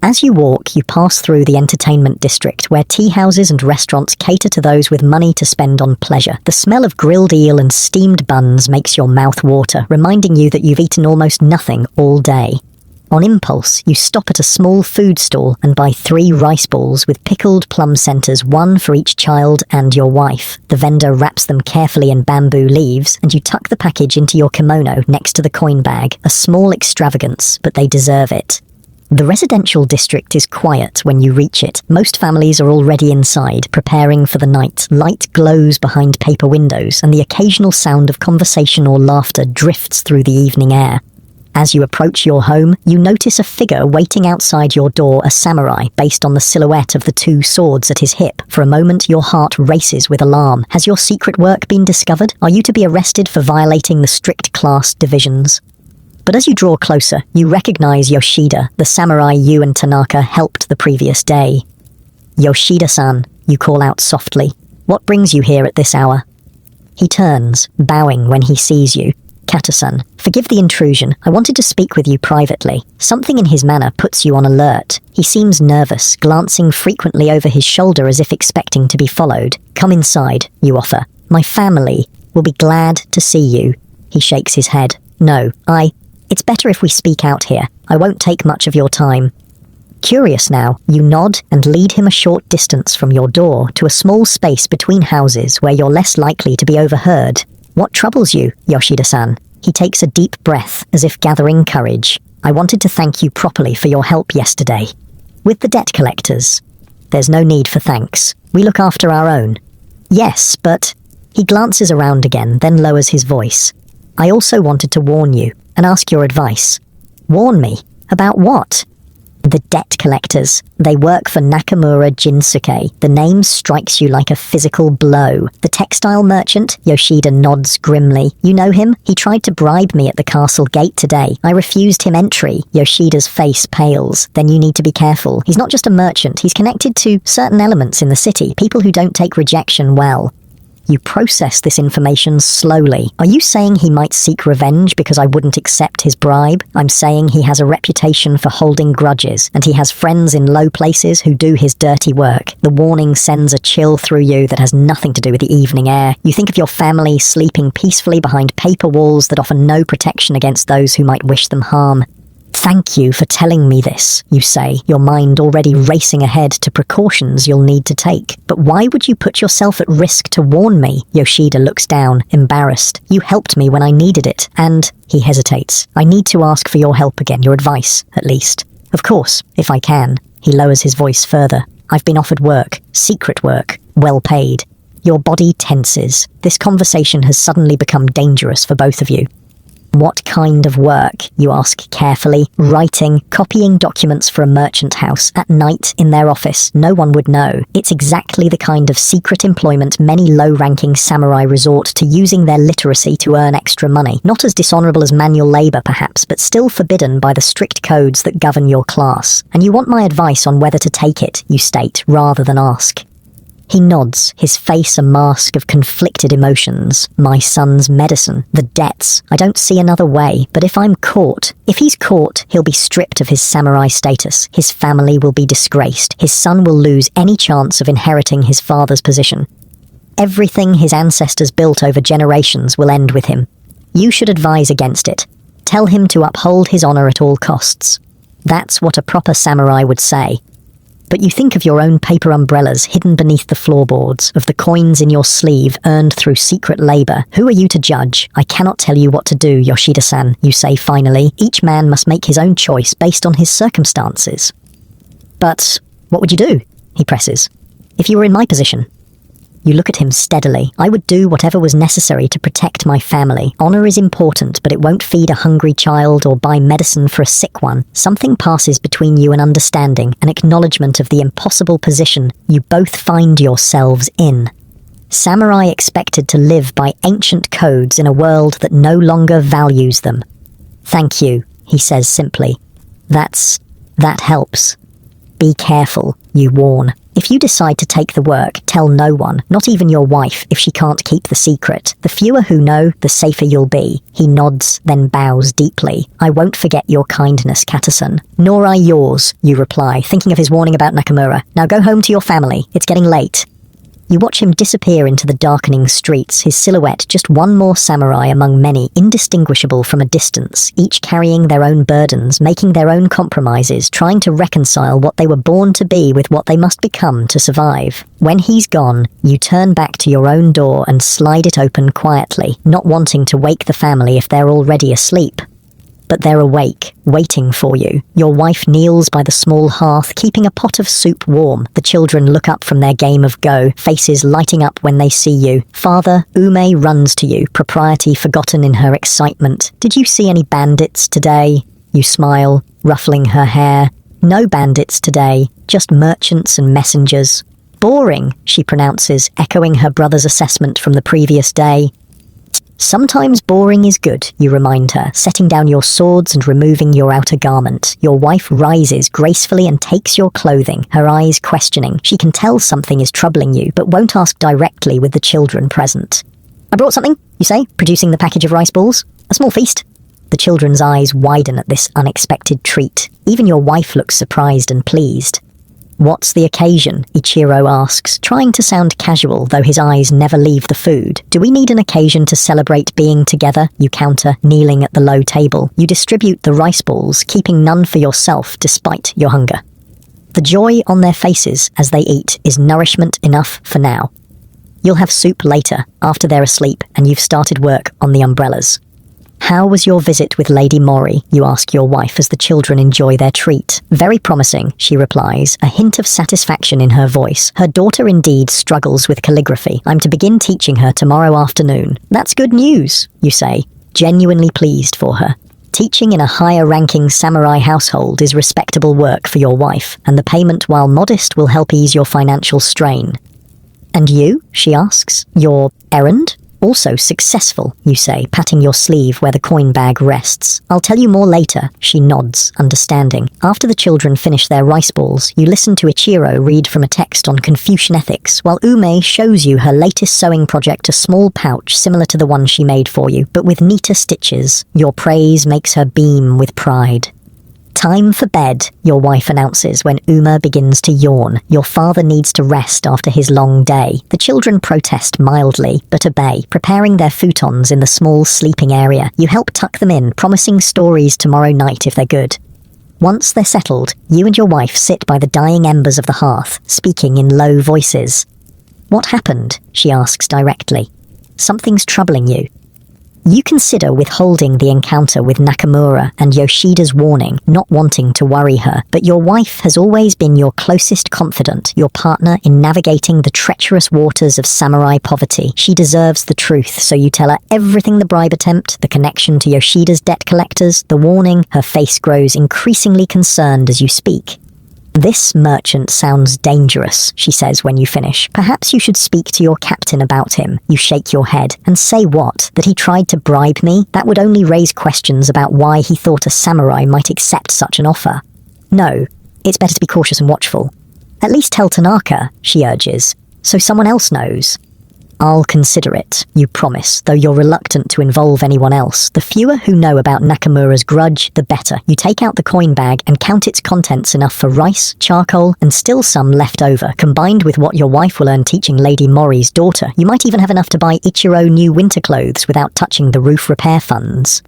As you walk, you pass through the entertainment district, where tea houses and restaurants cater to those with money to spend on pleasure. The smell of grilled eel and steamed buns makes your mouth water, reminding you that you've eaten almost nothing all day. On impulse, you stop at a small food stall and buy 3 rice balls with pickled plum centers, 1 for each child and your wife. The vendor wraps them carefully in bamboo leaves, and you tuck the package into your kimono next to the coin bag. A small extravagance, but they deserve it. The residential district is quiet when you reach it. Most families are already inside, preparing for the night. Light glows behind paper windows, and the occasional sound of conversation or laughter drifts through the evening air. As you approach your home, you notice a figure waiting outside your door, a samurai, based on the silhouette of the 2 swords at his hip. For a moment, your heart races with alarm. Has your secret work been discovered? Are you to be arrested for violating the strict class divisions? But as you draw closer, you recognize Yoshida, the samurai you and Tanaka helped the previous day. Yoshida-san, you call out softly. What brings you here at this hour? He turns, bowing when he sees you. Kato-san, forgive the intrusion. I wanted to speak with you privately. Something in his manner puts you on alert. He seems nervous, glancing frequently over his shoulder as if expecting to be followed. Come inside, you offer. My family will be glad to see you. He shakes his head. No, It's better if we speak out here. I won't take much of your time. Curious now, you nod and lead him a short distance from your door to a small space between houses where you're less likely to be overheard. What troubles you, Yoshida-san? He takes a deep breath, as if gathering courage. I wanted to thank you properly for your help yesterday. With the debt collectors. There's no need for thanks. We look after our own. Yes, but... He glances around again, then lowers his voice. I also wanted to warn you, and ask your advice. Warn me? About what? The debt collectors. They work for Nakamura Jinsuke. The name strikes you like a physical blow. The textile merchant? Yoshida nods grimly. You know him? He tried to bribe me at the castle gate today. I refused him entry. Yoshida's face pales. Then you need to be careful. He's not just a merchant. He's connected to certain elements in the city. People who don't take rejection well. You process this information slowly. Are you saying he might seek revenge because I wouldn't accept his bribe? I'm saying he has a reputation for holding grudges, and he has friends in low places who do his dirty work. The warning sends a chill through you that has nothing to do with the evening air. You think of your family sleeping peacefully behind paper walls that offer no protection against those who might wish them harm. Thank you for telling me this, you say, your mind already racing ahead to precautions you'll need to take. But why would you put yourself at risk to warn me? Yoshida looks down, embarrassed. You helped me when I needed it, and... He hesitates. I need to ask for your help again, your advice, at least. Of course, if I can. He lowers his voice further. I've been offered work, secret work, well paid. Your body tenses. This conversation has suddenly become dangerous for both of you. What kind of work, you ask carefully. Writing, copying documents for a merchant house, at night in their office. No one would know. It's exactly the kind of secret employment many low-ranking samurai resort to, using their literacy to earn extra money. Not as dishonorable as manual labor, perhaps, but still forbidden by the strict codes that govern your class. And you want my advice on whether to take it, you state, rather than ask. He nods, his face a mask of conflicted emotions. My son's medicine, the debts. I don't see another way, but if he's caught, he'll be stripped of his samurai status. His family will be disgraced. His son will lose any chance of inheriting his father's position. Everything his ancestors built over generations will end with him. You should advise against it. Tell him to uphold his honor at all costs. That's what a proper samurai would say. But you think of your own paper umbrellas hidden beneath the floorboards, of the coins in your sleeve earned through secret labor. Who are you to judge? I cannot tell you what to do, Yoshida-san, you say finally. Each man must make his own choice based on his circumstances. But what would you do? He presses. If you were in my position. You look at him steadily. I would do whatever was necessary to protect my family. Honor is important, but it won't feed a hungry child or buy medicine for a sick one. Something passes between you and understanding, an acknowledgement of the impossible position you both find yourselves in. Samurai expected to live by ancient codes in a world that no longer values them. "Thank you," he says simply. That helps. "Be careful," you warn. "If you decide to take the work, tell no one, not even your wife, if she can't keep the secret. The fewer who know, the safer you'll be." He nods, then bows deeply. "I won't forget your kindness, Katasan." "Nor I yours," you reply, thinking of his warning about Nakamura. "Now go home to your family. It's getting late." You watch him disappear into the darkening streets, his silhouette just one more samurai among many, indistinguishable from a distance, each carrying their own burdens, making their own compromises, trying to reconcile what they were born to be with what they must become to survive. When he's gone, you turn back to your own door and slide it open quietly, not wanting to wake the family if they're already asleep. But they're awake, waiting for you. Your wife kneels by the small hearth, keeping a pot of soup warm. The children look up from their game of Go, faces lighting up when they see you. Father, Ume runs to you, propriety forgotten in her excitement. "Did you see any bandits today?" You smile, ruffling her hair. "No bandits today, just merchants and messengers." "Boring," she pronounces, echoing her brother's assessment from the previous day. "Sometimes boring is good," you remind her, setting down your swords and removing your outer garment. Your wife rises gracefully and takes your clothing, her eyes questioning. She can tell something is troubling you, but won't ask directly with the children present. "I brought something," you say, producing the package of rice balls. "A small feast." The children's eyes widen at this unexpected treat. Even your wife looks surprised and pleased. "What's the occasion?" Ichiro asks, trying to sound casual, though his eyes never leave the food. "Do we need an occasion to celebrate being together?" you counter, kneeling at the low table. You distribute the rice balls, keeping none for yourself despite your hunger. The joy on their faces as they eat is nourishment enough for now. You'll have soup later, after they're asleep and you've started work on the umbrellas. "How was your visit with Lady Mori?" you ask your wife as the children enjoy their treat. "Very promising," she replies, a hint of satisfaction in her voice. Her daughter indeed struggles with calligraphy. "I'm to begin teaching her tomorrow afternoon." "That's good news," you say, genuinely pleased for her. Teaching in a higher-ranking samurai household is respectable work for your wife, and the payment, while modest, will help ease your financial strain. "And you?" she asks. "Your errand?" "Also successful," you say, patting your sleeve where the coin bag rests. "I'll tell you more later," she nods, understanding. After the children finish their rice balls, you listen to Ichiro read from a text on Confucian ethics, while Ume shows you her latest sewing project, a small pouch similar to the one she made for you, but with neater stitches. Your praise makes her beam with pride. "Time for bed," your wife announces when Uma begins to yawn. Your father needs to rest after his long day. The children protest mildly, but obey, preparing their futons in the small sleeping area. You help tuck them in, promising stories tomorrow night if they're good. Once they're settled, you and your wife sit by the dying embers of the hearth, speaking in low voices. "What happened?" she asks directly. "Something's troubling you." You consider withholding the encounter with Nakamura and Yoshida's warning, not wanting to worry her, but your wife has always been your closest confidant, your partner in navigating the treacherous waters of samurai poverty. She deserves the truth, so you tell her everything: the bribe attempt, the connection to Yoshida's debt collectors, the warning. Her face grows increasingly concerned as you speak. "This merchant sounds dangerous," she says when you finish. "Perhaps you should speak to your captain about him." You shake your head. "And say what? That he tried to bribe me? That would only raise questions about why he thought a samurai might accept such an offer." "No, it's better to be cautious and watchful." "At least tell Tanaka," she urges, "so someone else knows." "I'll consider it," you promise, though you're reluctant to involve anyone else. The fewer who know about Nakamura's grudge, the better. You take out the coin bag and count its contents, enough for rice, charcoal, and still some left over. Combined with what your wife will earn teaching Lady Mori's daughter, you might even have enough to buy Ichiro new winter clothes without touching the roof repair funds.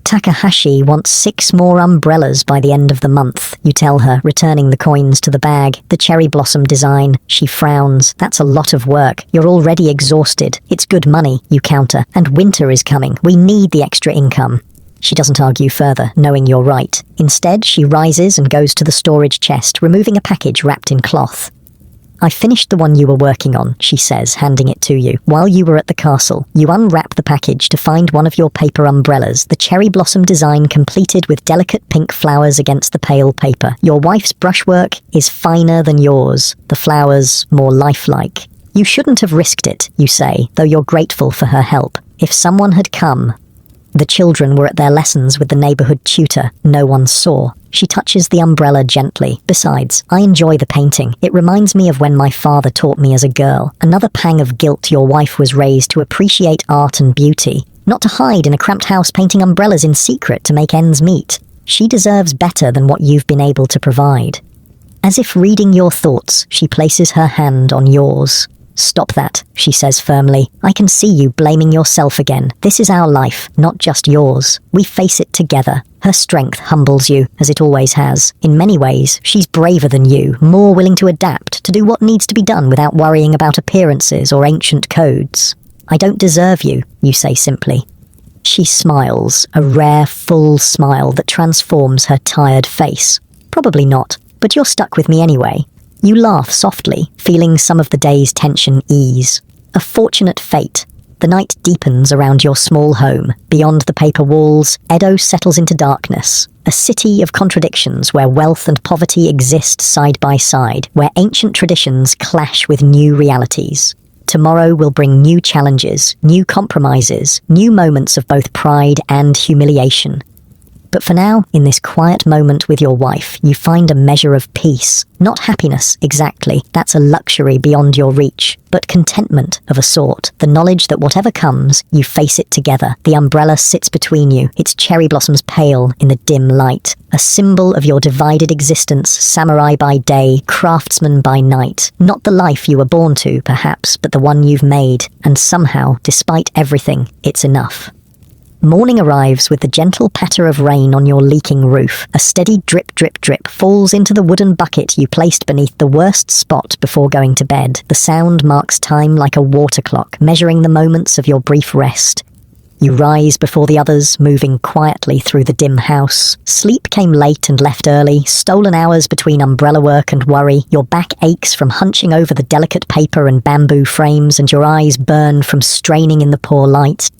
"Takahashi wants 6 more umbrellas by the end of the month," you tell her, returning the coins to the bag. "The cherry blossom design." She frowns. "That's a lot of work. You're already exhausted." "It's good money," you counter. "And winter is coming. We need the extra income." She doesn't argue further, knowing you're right. Instead, she rises and goes to the storage chest, removing a package wrapped in cloth. "I finished the one you were working on," she says, handing it to you. "While you were at the castle, you unwrap the package to find one of your paper umbrellas, the cherry blossom design completed with delicate pink flowers against the pale paper. Your wife's brushwork is finer than yours, the flowers more lifelike." You shouldn't have risked it, you say, though you're grateful for her help. If someone had come. The children were at their lessons with the neighborhood tutor. No one saw. She touches the umbrella gently. Besides, I enjoy the painting. It reminds me of when my father taught me as a girl. Another pang of guilt. Your wife was raised to appreciate art and beauty, not to hide in a cramped house painting umbrellas in secret to make ends meet. She deserves better than what you've been able to provide. As if reading your thoughts, she places her hand on yours. Stop that, she says firmly. I can see you blaming yourself again. This is our life, not just yours. We face it together. Her strength humbles you, as it always has. In many ways, she's braver than you, more willing to adapt, to do what needs to be done without worrying about appearances or ancient codes. I don't deserve you, you say simply. She smiles, a rare, full smile that transforms her tired face. Probably not, but you're stuck with me anyway. You laugh softly, feeling some of the day's tension ease. A fortunate fate. The night deepens around your small home. Beyond the paper walls, Edo settles into darkness. A city of contradictions where wealth and poverty exist side by side, where ancient traditions clash with new realities. Tomorrow will bring new challenges, new compromises, new moments of both pride and humiliation. But for now, in this quiet moment with your wife, you find a measure of peace. Not happiness, exactly. That's a luxury beyond your reach. But contentment of a sort. The knowledge that whatever comes, you face it together. The umbrella sits between you, its cherry blossoms pale in the dim light. A symbol of your divided existence, samurai by day, craftsman by night. Not the life you were born to, perhaps, but the one you've made. And somehow, despite everything, it's enough. Morning arrives with the gentle patter of rain on your leaking roof. A steady drip, drip, drip falls into the wooden bucket you placed beneath the worst spot before going to bed. The sound marks time like a water clock, measuring the moments of your brief rest. You rise before the others, moving quietly through the dim house. Sleep came late and left early, stolen hours between umbrella work and worry. Your back aches from hunching over the delicate paper and bamboo frames, and your eyes burn from straining in the poor light.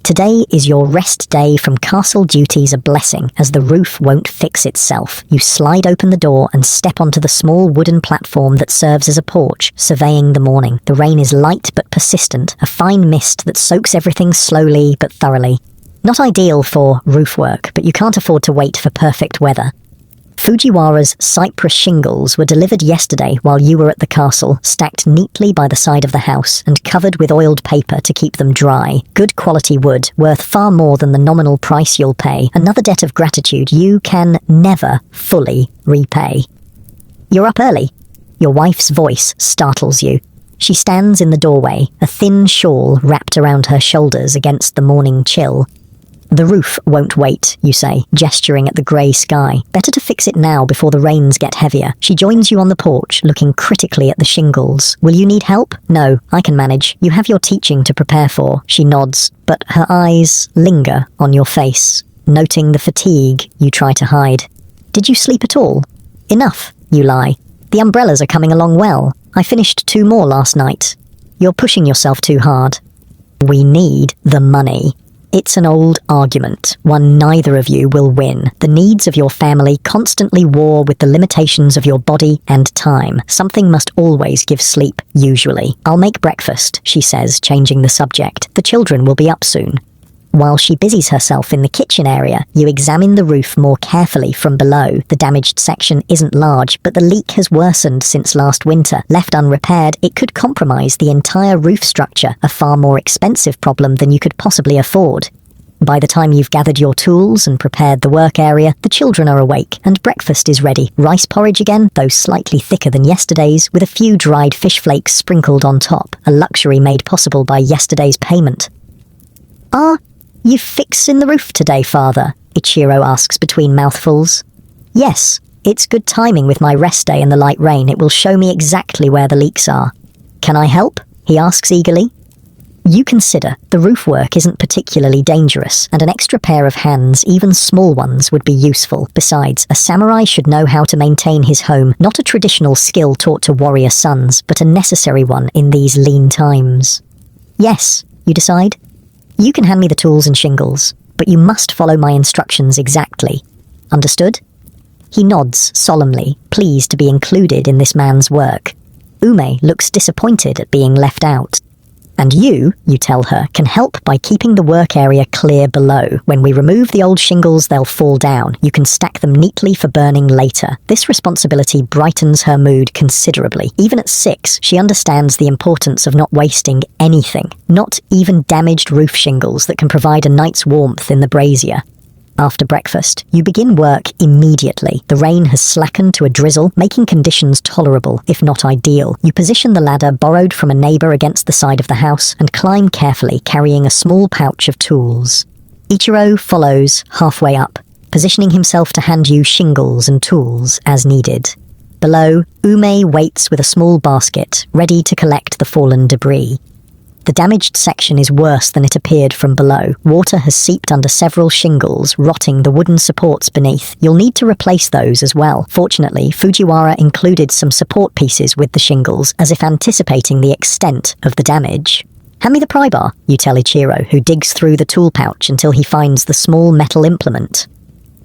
Today is your rest day from castle duties, a blessing, as the roof won't fix itself. You slide open the door and step onto the small wooden platform that serves as a porch, surveying the morning. The rain is light but persistent, a fine mist that soaks everything slowly but thoroughly. Not ideal for roof work, but you can't afford to wait for perfect weather. Fujiwara's cypress shingles were delivered yesterday while you were at the castle, stacked neatly by the side of the house and covered with oiled paper to keep them dry. Good quality wood, worth far more than the nominal price you'll pay. Another debt of gratitude you can never fully repay. You're up early. Your wife's voice startles you. She stands in the doorway, a thin shawl wrapped around her shoulders against the morning chill. The roof won't wait, you say, gesturing at the grey sky. Better to fix it now before the rains get heavier. She joins you on the porch, looking critically at the shingles. Will you need help? No, I can manage. You have your teaching to prepare for. She nods, but her eyes linger on your face, noting the fatigue you try to hide. Did you sleep at all? Enough, you lie. The umbrellas are coming along well. I finished 2 more last night. You're pushing yourself too hard. We need the money. It's an old argument, one neither of you will win. The needs of your family constantly war with the limitations of your body and time. Something must always give sleep, usually. I'll make breakfast, she says, changing the subject. The children will be up soon. While she busies herself in the kitchen area, you examine the roof more carefully from below. The damaged section isn't large, but the leak has worsened since last winter. Left unrepaired, it could compromise the entire roof structure, a far more expensive problem than you could possibly afford. By the time you've gathered your tools and prepared the work area, the children are awake, and breakfast is ready. Rice porridge again, though slightly thicker than yesterday's, with a few dried fish flakes sprinkled on top, a luxury made possible by yesterday's payment. You fixin' the roof today, Father? Ichiro asks between mouthfuls. Yes, it's good timing with my rest day and the light rain. It will show me exactly where the leaks are. Can I help? He asks eagerly. You consider the roof work isn't particularly dangerous, and an extra pair of hands, even small ones, would be useful. Besides, a samurai should know how to maintain his home, not a traditional skill taught to warrior sons, but a necessary one in these lean times. Yes, you decide. You can hand me the tools and shingles, but you must follow my instructions exactly. Understood? He nods solemnly, pleased to be included in this man's work. Ume looks disappointed at being left out. And you tell her, can help by keeping the work area clear below. When we remove the old shingles, they'll fall down. You can stack them neatly for burning later. This responsibility brightens her mood considerably. Even at 6, she understands the importance of not wasting anything, not even damaged roof shingles that can provide a night's warmth in the brazier. After breakfast, you begin work immediately. The rain has slackened to a drizzle, making conditions tolerable, if not ideal. You position the ladder borrowed from a neighbor against the side of the house and climb carefully, carrying a small pouch of tools. Ichiro follows halfway up, positioning himself to hand you shingles and tools as needed. Below, Ume waits with a small basket, ready to collect the fallen debris. The damaged section is worse than it appeared from below. Water has seeped under several shingles, rotting the wooden supports beneath. You'll need to replace those as well. Fortunately, Fujiwara included some support pieces with the shingles, as if anticipating the extent of the damage. Hand me the pry bar, you tell Ichiro, who digs through the tool pouch until he finds the small metal implement.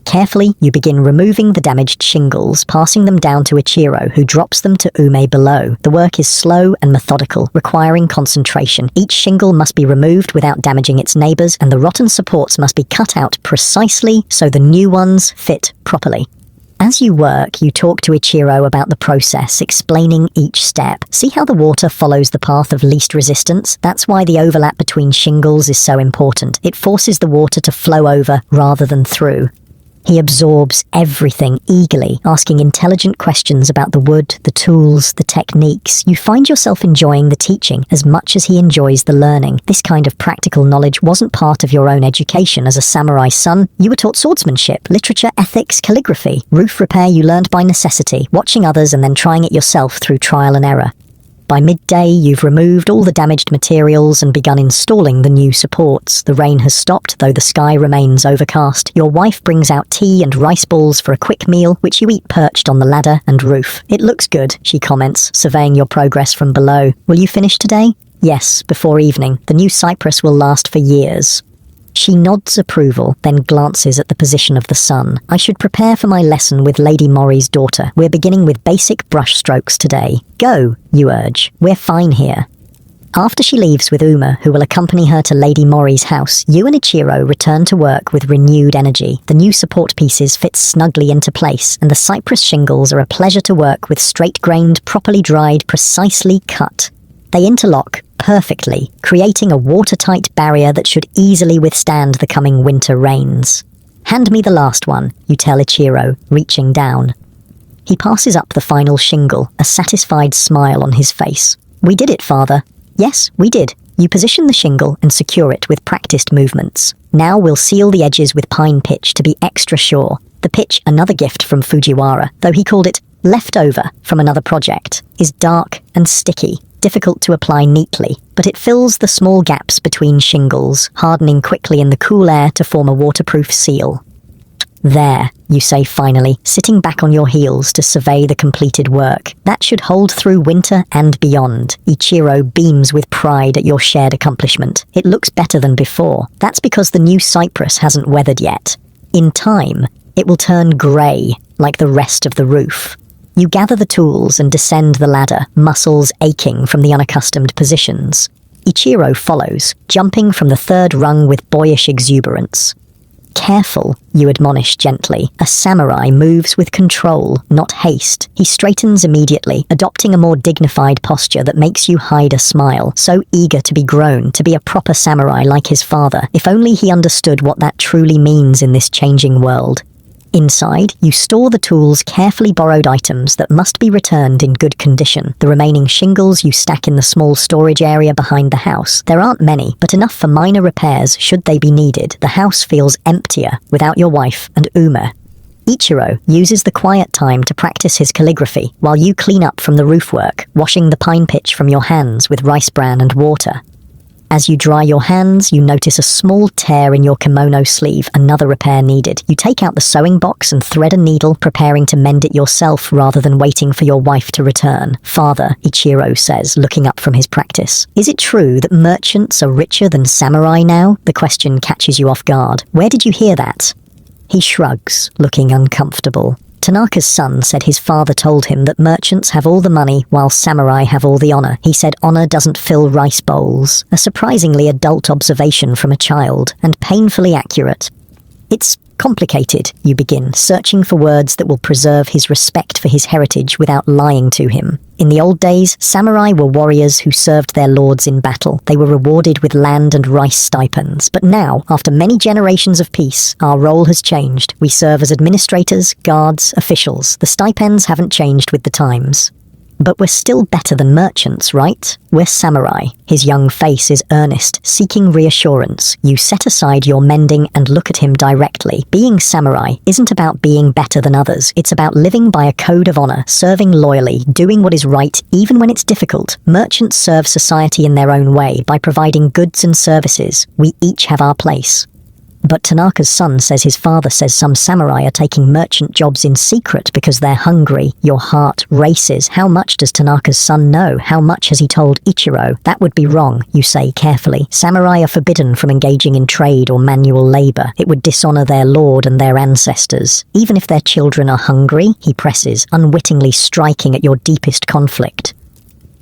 Carefully, you begin removing the damaged shingles, passing them down to Ichiro, who drops them to Ume below. The work is slow and methodical, requiring concentration. Each shingle must be removed without damaging its neighbors, and the rotten supports must be cut out precisely so the new ones fit properly. As you work, you talk to Ichiro about the process, explaining each step. See how the water follows the path of least resistance? That's why the overlap between shingles is so important. It forces the water to flow over rather than through. He absorbs everything eagerly, asking intelligent questions about the wood, the tools, the techniques. You find yourself enjoying the teaching as much as he enjoys the learning. This kind of practical knowledge wasn't part of your own education as a samurai son. You were taught swordsmanship, literature, ethics, calligraphy. Roof repair you learned by necessity, watching others and then trying it yourself through trial and error. By midday, you've removed all the damaged materials and begun installing the new supports. The rain has stopped, though the sky remains overcast. Your wife brings out tea and rice balls for a quick meal, which you eat perched on the ladder and roof. It looks good, she comments, surveying your progress from below. Will you finish today? Yes, before evening. The new cypress will last for years. She nods approval, then glances at the position of the sun. I should prepare for my lesson with Lady Mori's daughter. We're beginning with basic brush strokes today. Go, you urge. We're fine here. After she leaves with Uma, who will accompany her to Lady Mori's house, you and Ichiro return to work with renewed energy. The new support pieces fit snugly into place, and the cypress shingles are a pleasure to work with, straight-grained, properly dried, precisely cut. They interlock perfectly, creating a watertight barrier that should easily withstand the coming winter rains. Hand me the last one, you tell Ichiro, reaching down. He passes up the final shingle, a satisfied smile on his face. We did it, father. Yes, we did. You position the shingle and secure it with practiced movements. Now we'll seal the edges with pine pitch to be extra sure. The pitch, another gift from Fujiwara, though he called it leftover from another project, is dark and sticky, difficult to apply neatly, but it fills the small gaps between shingles, hardening quickly in the cool air to form a waterproof seal. There, you say finally, sitting back on your heels to survey the completed work. That should hold through winter and beyond. Ichiro beams with pride at your shared accomplishment. It looks better than before. That's because the new cypress hasn't weathered yet. In time, it will turn grey, like the rest of the roof. You gather the tools and descend the ladder, muscles aching from the unaccustomed positions. Ichiro follows, jumping from the third rung with boyish exuberance. Careful, you admonish gently. A samurai moves with control, not haste. He straightens immediately, adopting a more dignified posture that makes you hide a smile. So eager to be grown, to be a proper samurai like his father. If only he understood what that truly means in this changing world. Inside, you store the tools, carefully borrowed items that must be returned in good condition. The remaining shingles you stack in the small storage area behind the house. There aren't many, but enough for minor repairs should they be needed. The house feels emptier without your wife and Uma. Ichiro uses the quiet time to practice his calligraphy while you clean up from the roofwork, washing the pine pitch from your hands with rice bran and water. As you dry your hands, you notice a small tear in your kimono sleeve, another repair needed. You take out the sewing box and thread a needle, preparing to mend it yourself rather than waiting for your wife to return. Father, Ichiro says, looking up from his practice. Is it true that merchants are richer than samurai now? The question catches you off guard. Where did you hear that? He shrugs, looking uncomfortable. Tanaka's son said his father told him that merchants have all the money while samurai have all the honor. He said honor doesn't fill rice bowls. A surprisingly adult observation from a child, and painfully accurate. It's complicated, you begin, searching for words that will preserve his respect for his heritage without lying to him. In the old days, samurai were warriors who served their lords in battle. They were rewarded with land and rice stipends. But now, after many generations of peace, our role has changed. We serve as administrators, guards, officials. The stipends haven't changed with the times. But we're still better than merchants, right? We're samurai. His young face is earnest, seeking reassurance. You set aside your mending and look at him directly. Being samurai isn't about being better than others. It's about living by a code of honor, serving loyally, doing what is right, even when it's difficult. Merchants serve society in their own way by providing goods and services. We each have our place. But Tanaka's son says his father says some samurai are taking merchant jobs in secret because they're hungry. Your heart races. How much does Tanaka's son know? How much has he told Ichiro? That would be wrong, you say carefully. Samurai are forbidden from engaging in trade or manual labor. It would dishonor their lord and their ancestors. Even if their children are hungry, he presses, unwittingly striking at your deepest conflict.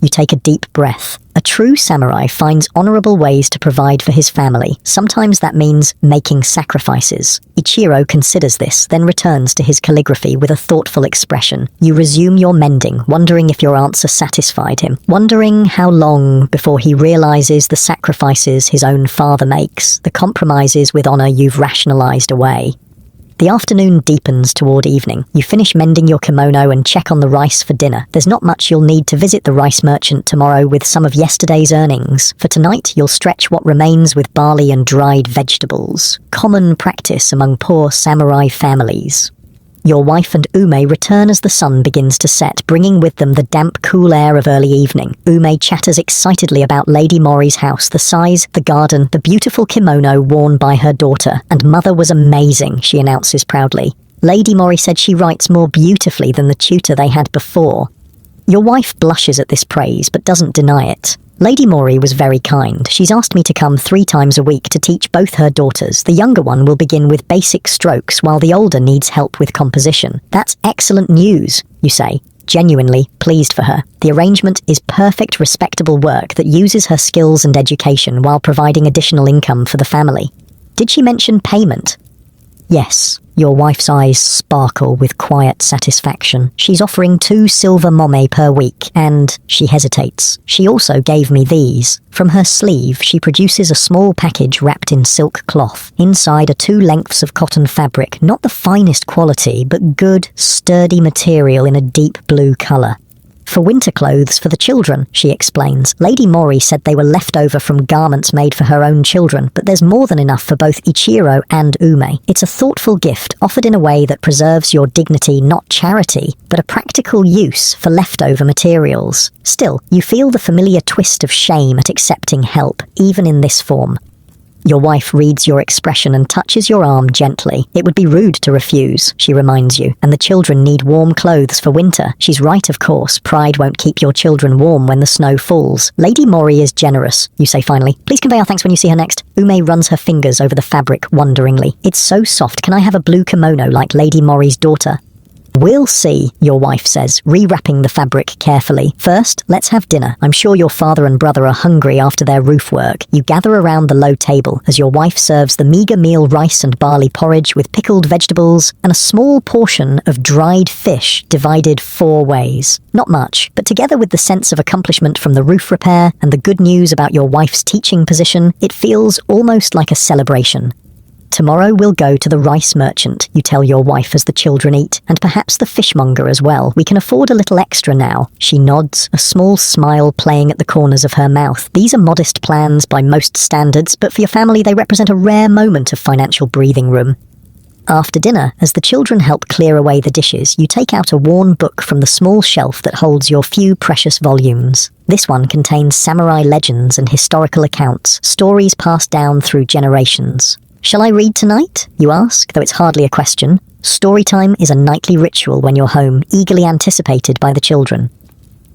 You take a deep breath. A true samurai finds honorable ways to provide for his family. Sometimes that means making sacrifices. Ichiro considers this, then returns to his calligraphy with a thoughtful expression. You resume your mending, wondering if your answer satisfied him, wondering how long before he realizes the sacrifices his own father makes, the compromises with honor you've rationalized away. The afternoon deepens toward evening. You finish mending your kimono and check on the rice for dinner. There's not much you'll need to visit the rice merchant tomorrow with some of yesterday's earnings. For tonight, you'll stretch what remains with barley and dried vegetables. Common practice among poor samurai families. Your wife and Ume return as the sun begins to set, bringing with them the damp, cool air of early evening. Ume chatters excitedly about Lady Mori's house, the size, the garden, the beautiful kimono worn by her daughter. And mother was amazing, she announces proudly. Lady Mori said she writes more beautifully than the tutor they had before. Your wife blushes at this praise, but doesn't deny it. Lady Mori was very kind. She's asked me to come 3 times a week to teach both her daughters. The younger one will begin with basic strokes, while the older needs help with composition. That's excellent news, you say, genuinely pleased for her. The arrangement is perfect, respectable work that uses her skills and education while providing additional income for the family. Did she mention payment? Yes. Your wife's eyes sparkle with quiet satisfaction. She's offering 2 silver momme per week, and she hesitates. She also gave me these. From her sleeve, she produces a small package wrapped in silk cloth. Inside are 2 lengths of cotton fabric, not the finest quality, but good, sturdy material in a deep blue color. For winter clothes for the children, she explains. Lady Mori said they were left over from garments made for her own children, but there's more than enough for both Ichiro and Ume. It's a thoughtful gift, offered in a way that preserves your dignity, not charity, but a practical use for leftover materials. Still, you feel the familiar twist of shame at accepting help, even in this form. Your wife reads your expression and touches your arm gently. It would be rude to refuse, she reminds you, and the children need warm clothes for winter. She's right, of course. Pride won't keep your children warm when the snow falls. Lady Mori is generous, you say finally. Please convey our thanks when you see her next. Ume runs her fingers over the fabric wonderingly. It's so soft. Can I have a blue kimono like Lady Mori's daughter? We'll see, your wife says, rewrapping the fabric carefully. First, let's have dinner. I'm sure your father and brother are hungry after their roof work. You gather around the low table as your wife serves the meager meal rice and barley porridge with pickled vegetables and a small portion of dried fish divided 4 ways. Not much, but together with the sense of accomplishment from the roof repair and the good news about your wife's teaching position, it feels almost like a celebration. Tomorrow we'll go to the rice merchant, you tell your wife as the children eat, and perhaps the fishmonger as well. We can afford a little extra now. She nods, a small smile playing at the corners of her mouth. These are modest plans by most standards, but for your family they represent a rare moment of financial breathing room. After dinner, as the children help clear away the dishes, you take out a worn book from the small shelf that holds your few precious volumes. This one contains samurai legends and historical accounts, stories passed down through generations. Shall I read tonight? You ask, though it's hardly a question. Storytime is a nightly ritual when you're home, eagerly anticipated by the children.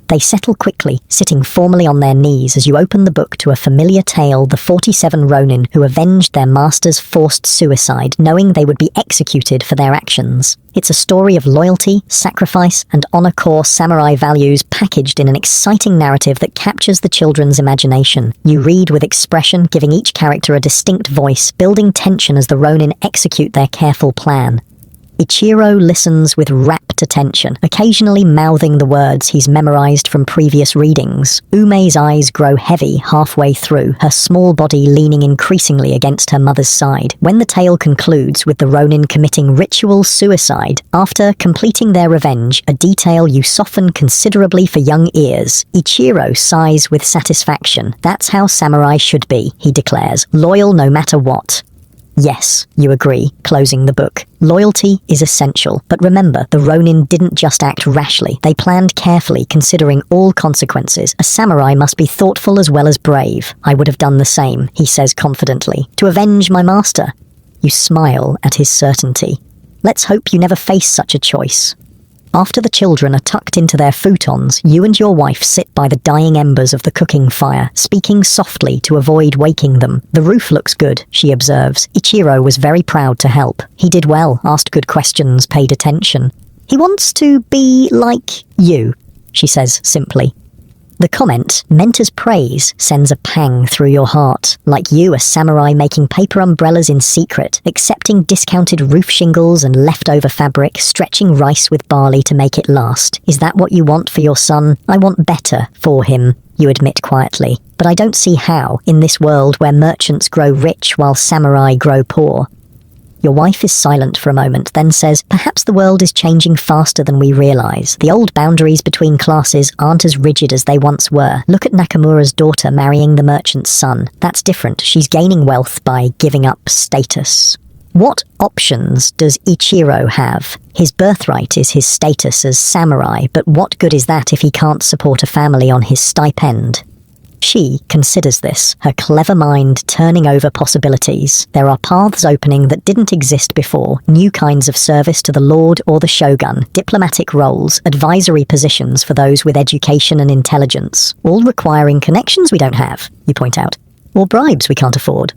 They settle quickly, sitting formally on their knees as you open the book to a familiar tale, the 47 Ronin who avenged their master's forced suicide, knowing they would be executed for their actions. It's a story of loyalty, sacrifice, and honor-core samurai values packaged in an exciting narrative that captures the children's imagination. You read with expression, giving each character a distinct voice, building tension as the Ronin execute their careful plan. Ichiro listens with rapt attention, occasionally mouthing the words he's memorized from previous readings. Ume's eyes grow heavy halfway through, her small body leaning increasingly against her mother's side. When the tale concludes with the Ronin committing ritual suicide, after completing their revenge, a detail you soften considerably for young ears, Ichiro sighs with satisfaction. That's how samurai should be, he declares, loyal no matter what. Yes, you agree, closing the book. Loyalty is essential, but remember, the Ronin didn't just act rashly. They planned carefully, considering all consequences. A samurai must be thoughtful as well as brave. I would have done the same, he says confidently, to avenge my master. You smile at his certainty. Let's hope you never face such a choice. After the children are tucked into their futons, you and your wife sit by the dying embers of the cooking fire, speaking softly to avoid waking them. The roof looks good, she observes. Ichiro was very proud to help. He did well, asked good questions, paid attention. He wants to be like you, she says simply. The comment, meant as praise, sends a pang through your heart. Like you, a samurai making paper umbrellas in secret, accepting discounted roof shingles and leftover fabric, stretching rice with barley to make it last. Is that what you want for your son? I want better for him, you admit quietly. But I don't see how, in this world where merchants grow rich while samurai grow poor. Your wife is silent for a moment, then says, perhaps the world is changing faster than we realize. The old boundaries between classes aren't as rigid as they once were. Look at Nakamura's daughter marrying the merchant's son. That's different. She's gaining wealth by giving up status. What options does Ichiro have? His birthright is his status as samurai, but what good is that if he can't support a family on his stipend? She considers this, her clever mind turning over possibilities. There are paths opening that didn't exist before, new kinds of service to the lord or the shogun, diplomatic roles, advisory positions for those with education and intelligence, all requiring connections we don't have, you point out, or bribes we can't afford.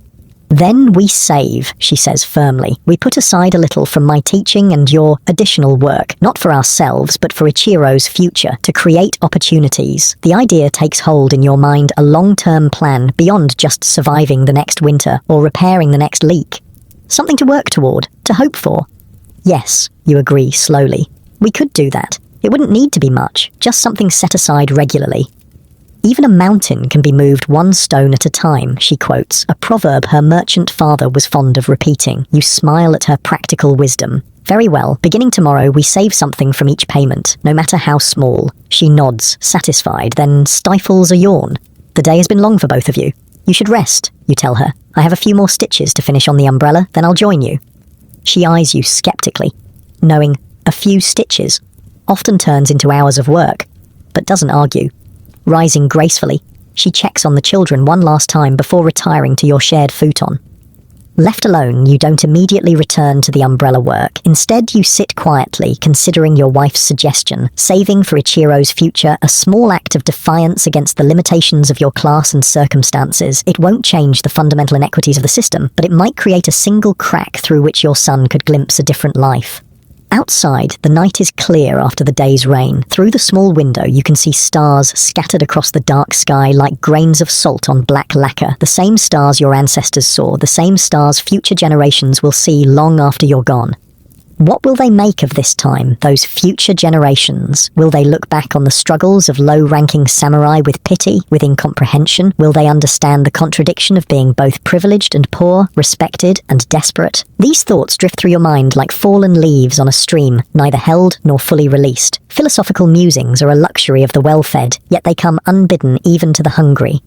Then we save, she says firmly. We put aside a little from my teaching and your additional work, not for ourselves, but for Ichiro's future, to create opportunities. The idea takes hold in your mind, a long-term plan beyond just surviving the next winter or repairing the next leak. Something to work toward, to hope for. Yes, you agree slowly. We could do that. It wouldn't need to be much, just something set aside regularly. Even a mountain can be moved one stone at a time, she quotes, a proverb her merchant father was fond of repeating. You smile at her practical wisdom. Very well, beginning tomorrow we save something from each payment, no matter how small. She nods, satisfied, then stifles a yawn. The day has been long for both of you. You should rest, you tell her. I have a few more stitches to finish on the umbrella, then I'll join you. She eyes you skeptically, knowing a few stitches often turns into hours of work, but doesn't argue. Rising gracefully, she checks on the children one last time before retiring to your shared futon. Left alone, you don't immediately return to the umbrella work. Instead, you sit quietly, considering your wife's suggestion, saving for Ichiro's future, a small act of defiance against the limitations of your class and circumstances. It won't change the fundamental inequities of the system, but it might create a single crack through which your son could glimpse a different life. Outside, the night is clear after the day's rain. Through the small window, you can see stars scattered across the dark sky like grains of salt on black lacquer. The same stars your ancestors saw, the same stars future generations will see long after you're gone. What will they make of this time, those future generations? Will they look back on the struggles of low-ranking samurai with pity, with incomprehension? Will they understand the contradiction of being both privileged and poor, respected and desperate? These thoughts drift through your mind like fallen leaves on a stream, neither held nor fully released. Philosophical musings are a luxury of the well-fed, yet they come unbidden even to the hungry.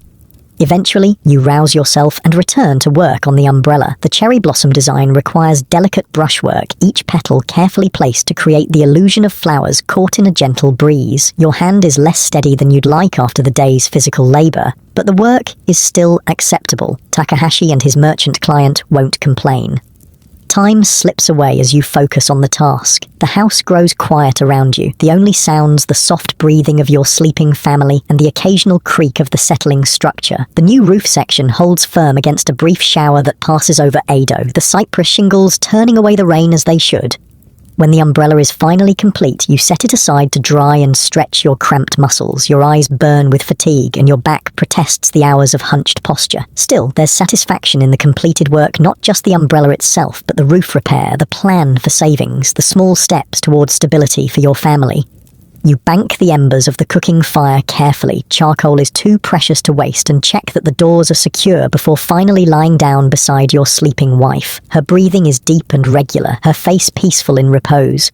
Eventually, you rouse yourself and return to work on the umbrella. The cherry blossom design requires delicate brushwork, each petal carefully placed to create the illusion of flowers caught in a gentle breeze. Your hand is less steady than you'd like after the day's physical labor, but the work is still acceptable. Takahashi and his merchant client won't complain. Time slips away as you focus on the task. The house grows quiet around you, the only sounds the soft breathing of your sleeping family and the occasional creak of the settling structure. The new roof section holds firm against a brief shower that passes over Ado, the cypress shingles turning away the rain as they should. When the umbrella is finally complete, you set it aside to dry and stretch your cramped muscles. Your eyes burn with fatigue and your back protests the hours of hunched posture. Still, there's satisfaction in the completed work, not just the umbrella itself, but the roof repair, the plan for savings, the small steps towards stability for your family. You bank the embers of the cooking fire carefully. Charcoal is too precious to waste, and check that the doors are secure before finally lying down beside your sleeping wife. Her breathing is deep and regular, her face peaceful in repose.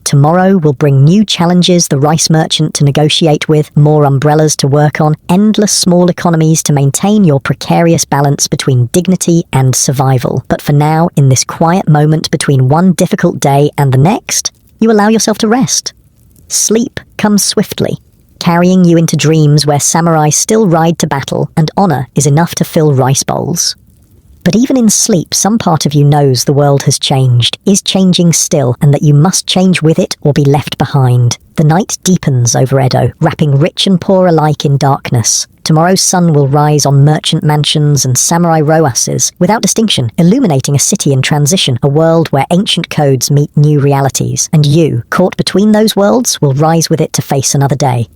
Tomorrow will bring new challenges, the rice merchant to negotiate with, more umbrellas to work on, endless small economies to maintain your precarious balance between dignity and survival. But for now, in this quiet moment between one difficult day and the next, you allow yourself to rest. Sleep comes swiftly, carrying you into dreams where samurai still ride to battle and honor is enough to fill rice bowls. But even in sleep, some part of you knows the world has changed, is changing still, and that you must change with it or be left behind. The night deepens over Edo, wrapping rich and poor alike in darkness. Tomorrow's sun will rise on merchant mansions and samurai roases, without distinction, illuminating a city in transition, a world where ancient codes meet new realities. And you, caught between those worlds, will rise with it to face another day.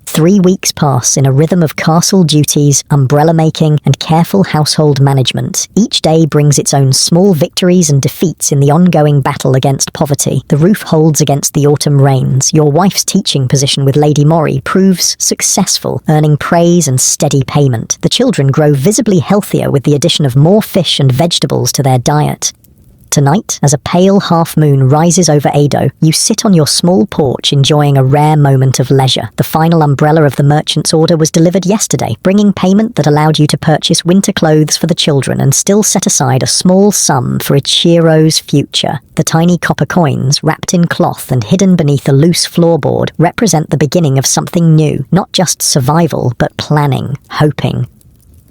3 weeks pass in a rhythm of castle duties, umbrella making, and careful household management. Each day brings its own small victories and defeats in the ongoing battle against poverty. The roof holds against the autumn rains. Your wife's teaching position with Lady Mori proves successful, earning praise and steady payment. The children grow visibly healthier with the addition of more fish and vegetables to their diet. Tonight, as a pale half-moon rises over Edo, you sit on your small porch enjoying a rare moment of leisure. The final umbrella of the merchant's order was delivered yesterday, bringing payment that allowed you to purchase winter clothes for the children and still set aside a small sum for Ichiro's future. The tiny copper coins, wrapped in cloth and hidden beneath a loose floorboard, represent the beginning of something new, not just survival, but planning, hoping.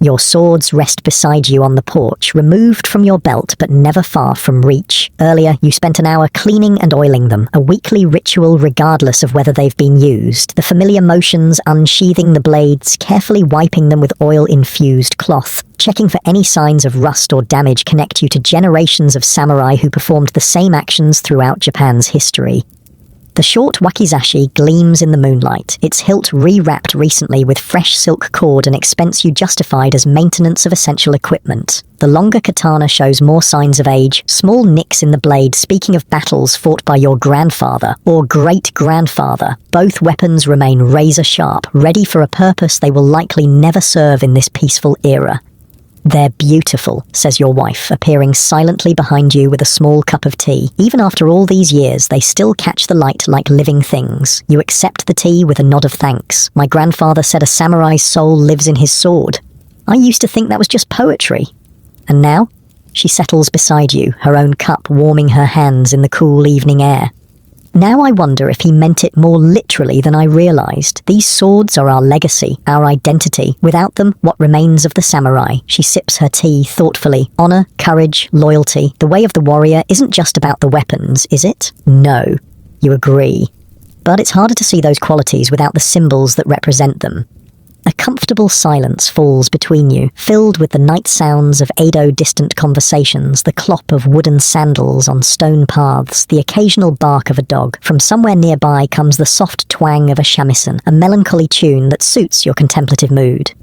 Your swords rest beside you on the porch, removed from your belt but never far from reach. Earlier, you spent an hour cleaning and oiling them, a weekly ritual regardless of whether they've been used. The familiar motions, unsheathing the blades, carefully wiping them with oil-infused cloth, checking for any signs of rust or damage connect you to generations of samurai who performed the same actions throughout Japan's history. The short wakizashi gleams in the moonlight, its hilt re-wrapped recently with fresh silk cord, an expense you justified as maintenance of essential equipment. The longer katana shows more signs of age, small nicks in the blade speaking of battles fought by your grandfather or great-grandfather. Both weapons remain razor-sharp, ready for a purpose they will likely never serve in this peaceful era. "They're beautiful," says your wife, appearing silently behind you with a small cup of tea. Even after all these years, they still catch the light like living things. You accept the tea with a nod of thanks. "My grandfather said a samurai's soul lives in his sword. I used to think that was just poetry." And now? She settles beside you, her own cup warming her hands in the cool evening air. "Now I wonder if he meant it more literally than I realized. These swords are our legacy, our identity. Without them, what remains of the samurai?" She sips her tea thoughtfully. Honor, courage, loyalty. The way of the warrior isn't just about the weapons, is it? No. You agree. But it's harder to see those qualities without the symbols that represent them. A comfortable silence falls between you, filled with the night sounds of Edo distant conversations, the clop of wooden sandals on stone paths, the occasional bark of a dog. From somewhere nearby comes the soft twang of a shamisen, a melancholy tune that suits your contemplative mood.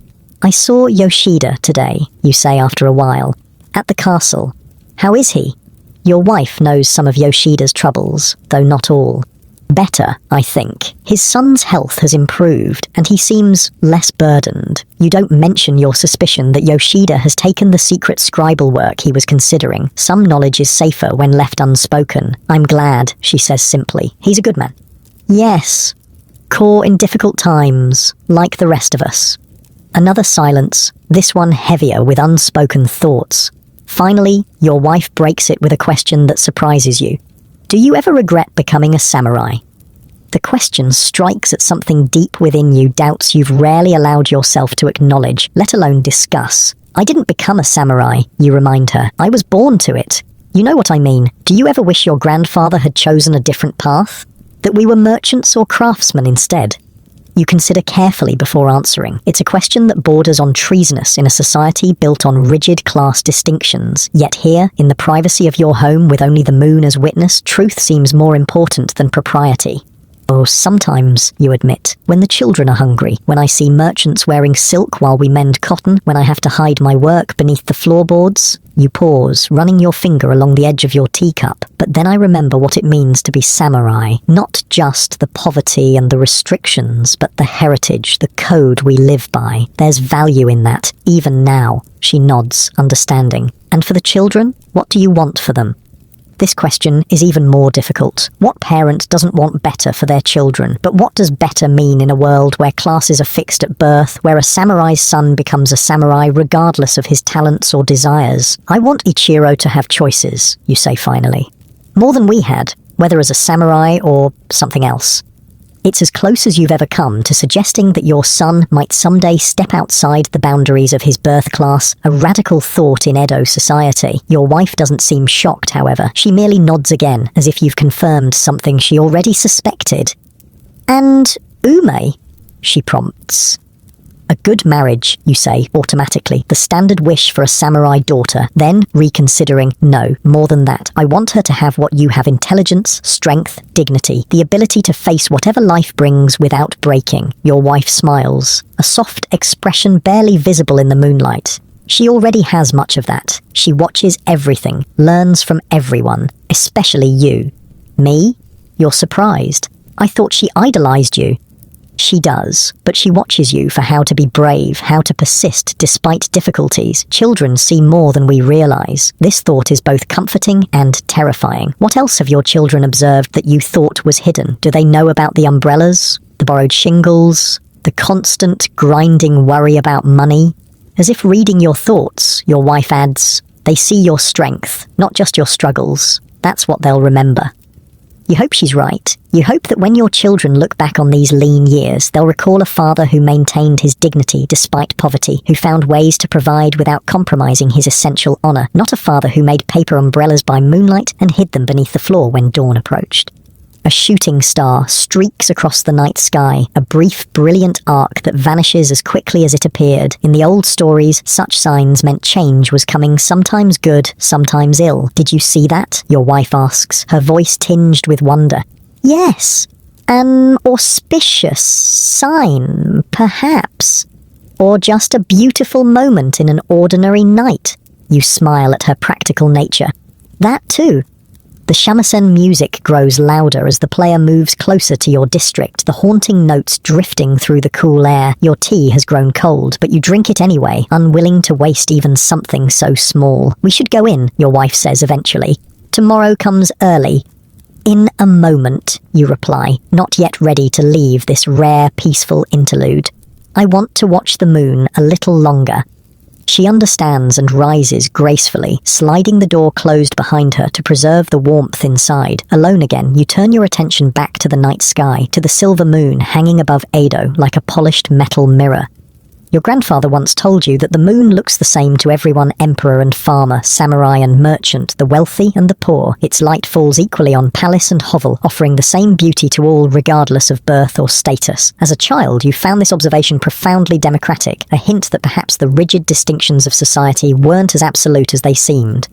"I saw Yoshida today," you say after a while, "at the castle. How is he?" Your wife knows some of Yoshida's troubles, though not all. "Better, I think. His son's health has improved, and he seems less burdened." You don't mention your suspicion that Yoshida has taken the secret scribal work he was considering. Some knowledge is safer when left unspoken. "I'm glad," she says simply. "He's a good man." "Yes. Caught in difficult times, like the rest of us." Another silence, this one heavier with unspoken thoughts. Finally, your wife breaks it with a question that surprises you. "Do you ever regret becoming a samurai?" The question strikes at something deep within you, doubts you've rarely allowed yourself to acknowledge, let alone discuss. "I didn't become a samurai," you remind her. "I was born to it." You know what I mean. Do you ever wish your grandfather had chosen a different path? That we were merchants or craftsmen instead? You consider carefully before answering. It's a question that borders on treasonous in a society built on rigid class distinctions. Yet here, in the privacy of your home with only the moon as witness, truth seems more important than propriety. Oh, sometimes, you admit, when the children are hungry, when I see merchants wearing silk while we mend cotton, when I have to hide my work beneath the floorboards, you pause, running your finger along the edge of your teacup. But then I remember what it means to be samurai. Not just the poverty and the restrictions, but the heritage, the code we live by. There's value in that, even now. She nods, understanding. And for the children, what do you want for them? This question is even more difficult. What parent doesn't want better for their children? But what does better mean in a world where classes are fixed at birth, where a samurai's son becomes a samurai regardless of his talents or desires? I want Ichiro to have choices, you say finally. More than we had, whether as a samurai or something else. It's as close as you've ever come to suggesting that your son might someday step outside the boundaries of his birth class, a radical thought in Edo society. Your wife doesn't seem shocked, however. She merely nods again, as if you've confirmed something she already suspected. And Ume, she prompts. A good marriage, you say, automatically, the standard wish for a samurai daughter. Then, reconsidering, no, more than that. I want her to have what you have: intelligence, strength, dignity, the ability to face whatever life brings without breaking. Your wife smiles, a soft expression barely visible in the moonlight. She already has much of that. She watches everything, learns from everyone, especially you. Me? You're surprised. I thought she idolized you. She does, but she watches you for how to be brave, how to persist despite difficulties. Children see more than we realize. This thought is both comforting and terrifying. What else have your children observed that you thought was hidden? Do they know about the umbrellas, the borrowed shingles, the constant grinding worry about money? As if reading your thoughts, your wife adds, they see your strength, not just your struggles. That's what they'll remember. You hope she's right. You hope that when your children look back on these lean years, they'll recall a father who maintained his dignity despite poverty, who found ways to provide without compromising his essential honor, not a father who made paper umbrellas by moonlight and hid them beneath the floor when dawn approached. A shooting star streaks across the night sky, a brief, brilliant arc that vanishes as quickly as it appeared. In the old stories, such signs meant change was coming, sometimes good, sometimes ill. Did you see that? Your wife asks, her voice tinged with wonder. Yes, an auspicious sign, perhaps. Or just a beautiful moment in an ordinary night. You smile at her practical nature. That too. The shamisen music grows louder as the player moves closer to your district, the haunting notes drifting through the cool air. Your tea has grown cold, but you drink it anyway, unwilling to waste even something so small. We should go in, your wife says eventually. Tomorrow comes early. In a moment, you reply, not yet ready to leave this rare, peaceful interlude. I want to watch the moon a little longer. She understands and rises gracefully, sliding the door closed behind her to preserve the warmth inside. Alone again, you turn your attention back to the night sky, to the silver moon hanging above Edo like a polished metal mirror. Your grandfather once told you that the moon looks the same to everyone: emperor and farmer, samurai and merchant, the wealthy and the poor. Its light falls equally on palace and hovel, offering the same beauty to all regardless of birth or status. As a child, you found this observation profoundly democratic, a hint that perhaps the rigid distinctions of society weren't as absolute as they seemed.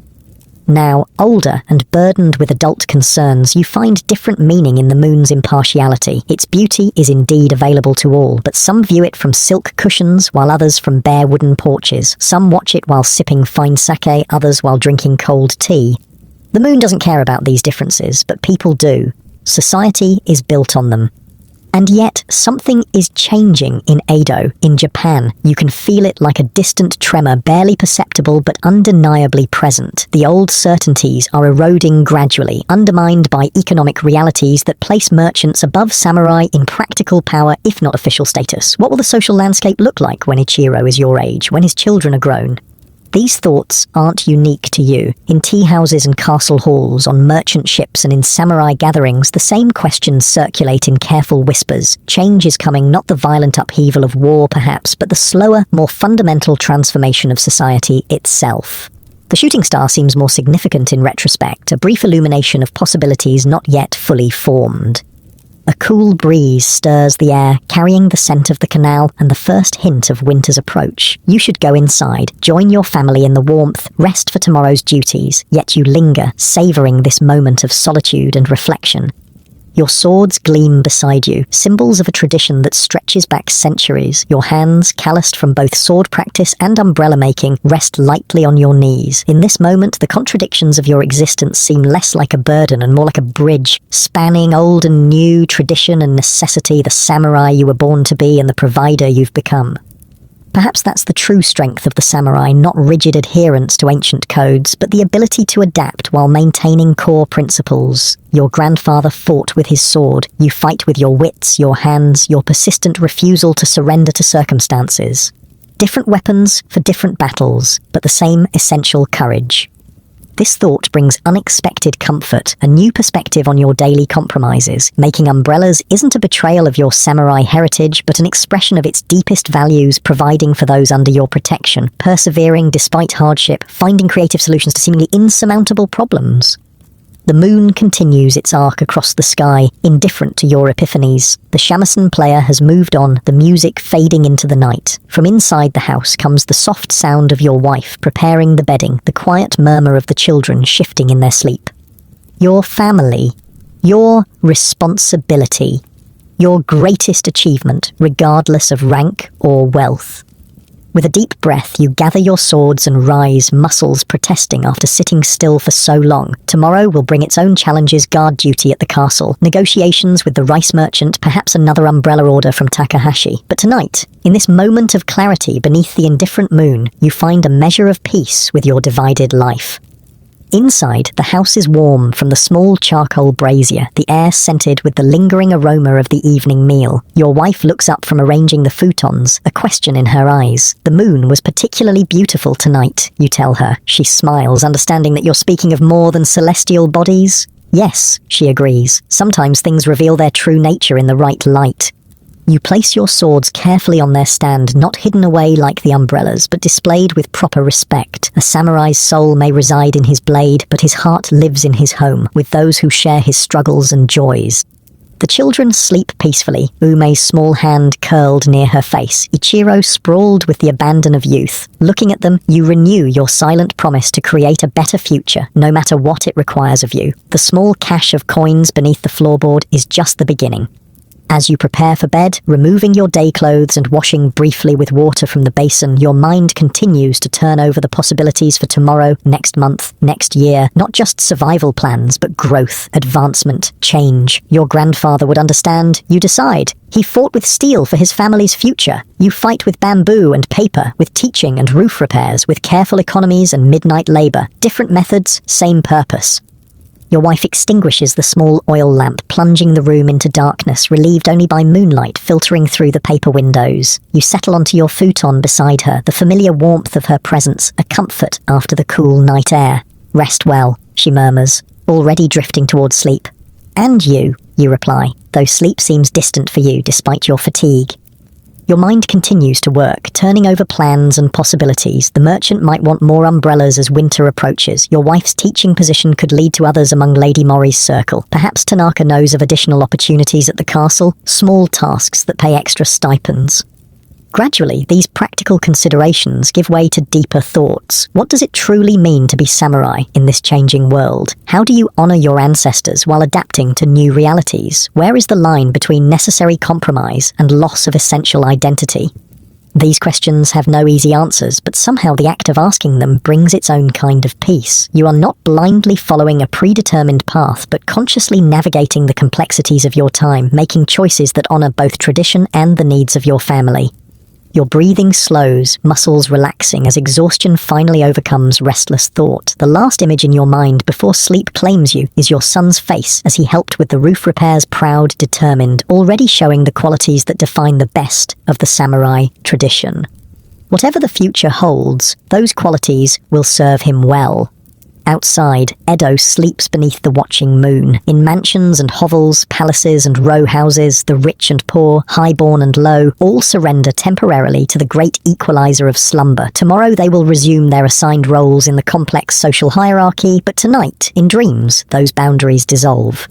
Now, older and burdened with adult concerns, you find different meaning in the moon's impartiality. Its beauty is indeed available to all, but some view it from silk cushions, while others from bare wooden porches. Some watch it while sipping fine sake, others while drinking cold tea. The moon doesn't care about these differences, but people do. Society is built on them. And yet, something is changing in Edo, in Japan. You can feel it like a distant tremor, barely perceptible but undeniably present. The old certainties are eroding gradually, undermined by economic realities that place merchants above samurai in practical power, if not official status. What will the social landscape look like when Ichiro is your age, when his children are grown? These thoughts aren't unique to you. In tea houses and castle halls, on merchant ships and in samurai gatherings, the same questions circulate in careful whispers. Change is coming, not the violent upheaval of war perhaps, but the slower, more fundamental transformation of society itself. The shooting star seems more significant in retrospect, a brief illumination of possibilities not yet fully formed. A cool breeze stirs the air, carrying the scent of the canal and the first hint of winter's approach. You should go inside, join your family in the warmth, rest for tomorrow's duties, yet you linger, savouring this moment of solitude and reflection. Your swords gleam beside you, symbols of a tradition that stretches back centuries. Your hands, calloused from both sword practice and umbrella making, rest lightly on your knees. In this moment, the contradictions of your existence seem less like a burden and more like a bridge, spanning old and new, tradition and necessity, the samurai you were born to be and the provider you've become. Perhaps that's the true strength of the samurai, not rigid adherence to ancient codes, but the ability to adapt while maintaining core principles. Your grandfather fought with his sword. You fight with your wits, your hands, your persistent refusal to surrender to circumstances. Different weapons for different battles, but the same essential courage. This thought brings unexpected comfort, a new perspective on your daily compromises. Making umbrellas isn't a betrayal of your samurai heritage, but an expression of its deepest values, providing for those under your protection, persevering despite hardship, finding creative solutions to seemingly insurmountable problems. The moon continues its arc across the sky, indifferent to your epiphanies. The shamisen player has moved on, the music fading into the night. From inside the house comes the soft sound of your wife preparing the bedding, the quiet murmur of the children shifting in their sleep. Your family, your responsibility, your greatest achievement, regardless of rank or wealth. With a deep breath, you gather your swords and rise, muscles protesting after sitting still for so long. Tomorrow will bring its own challenges: guard duty at the castle, negotiations with the rice merchant, perhaps another umbrella order from Takahashi. But tonight, in this moment of clarity beneath the indifferent moon, you find a measure of peace with your divided life. Inside, the house is warm from the small charcoal brazier, the air scented with the lingering aroma of the evening meal. Your wife looks up from arranging the futons, a question in her eyes. The moon was particularly beautiful tonight, you tell her. She smiles, understanding that you're speaking of more than celestial bodies. Yes, she agrees. Sometimes things reveal their true nature in the right light. You place your swords carefully on their stand, not hidden away like the umbrellas, but displayed with proper respect. A samurai's soul may reside in his blade, but his heart lives in his home, with those who share his struggles and joys. The children sleep peacefully, Ume's small hand curled near her face, Ichiro sprawled with the abandon of youth. Looking at them, you renew your silent promise to create a better future, no matter what it requires of you. The small cache of coins beneath the floorboard is just the beginning. As you prepare for bed, removing your day clothes and washing briefly with water from the basin, your mind continues to turn over the possibilities for tomorrow, next month, next year. Not just survival plans, but growth, advancement, change. Your grandfather would understand. You decide. He fought with steel for his family's future. You fight with bamboo and paper, with teaching and roof repairs, with careful economies and midnight labor. Different methods, same purpose. Your wife extinguishes the small oil lamp, plunging the room into darkness, relieved only by moonlight filtering through the paper windows. You settle onto your futon beside her, the familiar warmth of her presence, a comfort after the cool night air. Rest well, she murmurs, already drifting towards sleep. And you reply, though sleep seems distant for you despite your fatigue. Your mind continues to work, turning over plans and possibilities. The merchant might want more umbrellas as winter approaches. Your wife's teaching position could lead to others among Lady Mori's circle. Perhaps Tanaka knows of additional opportunities at the castle, small tasks that pay extra stipends. Gradually, these practical considerations give way to deeper thoughts. What does it truly mean to be samurai in this changing world? How do you honor your ancestors while adapting to new realities? Where is the line between necessary compromise and loss of essential identity? These questions have no easy answers, but somehow the act of asking them brings its own kind of peace. You are not blindly following a predetermined path, but consciously navigating the complexities of your time, making choices that honor both tradition and the needs of your family. Your breathing slows, muscles relaxing as exhaustion finally overcomes restless thought. The last image in your mind before sleep claims you is your son's face as he helped with the roof repairs, proud, determined, already showing the qualities that define the best of the samurai tradition. Whatever the future holds, those qualities will serve him well. Outside, Edo sleeps beneath the watching moon. In mansions and hovels, palaces and row houses, the rich and poor, highborn and low, all surrender temporarily to the great equalizer of slumber. Tomorrow they will resume their assigned roles in the complex social hierarchy, but tonight, in dreams, those boundaries dissolve.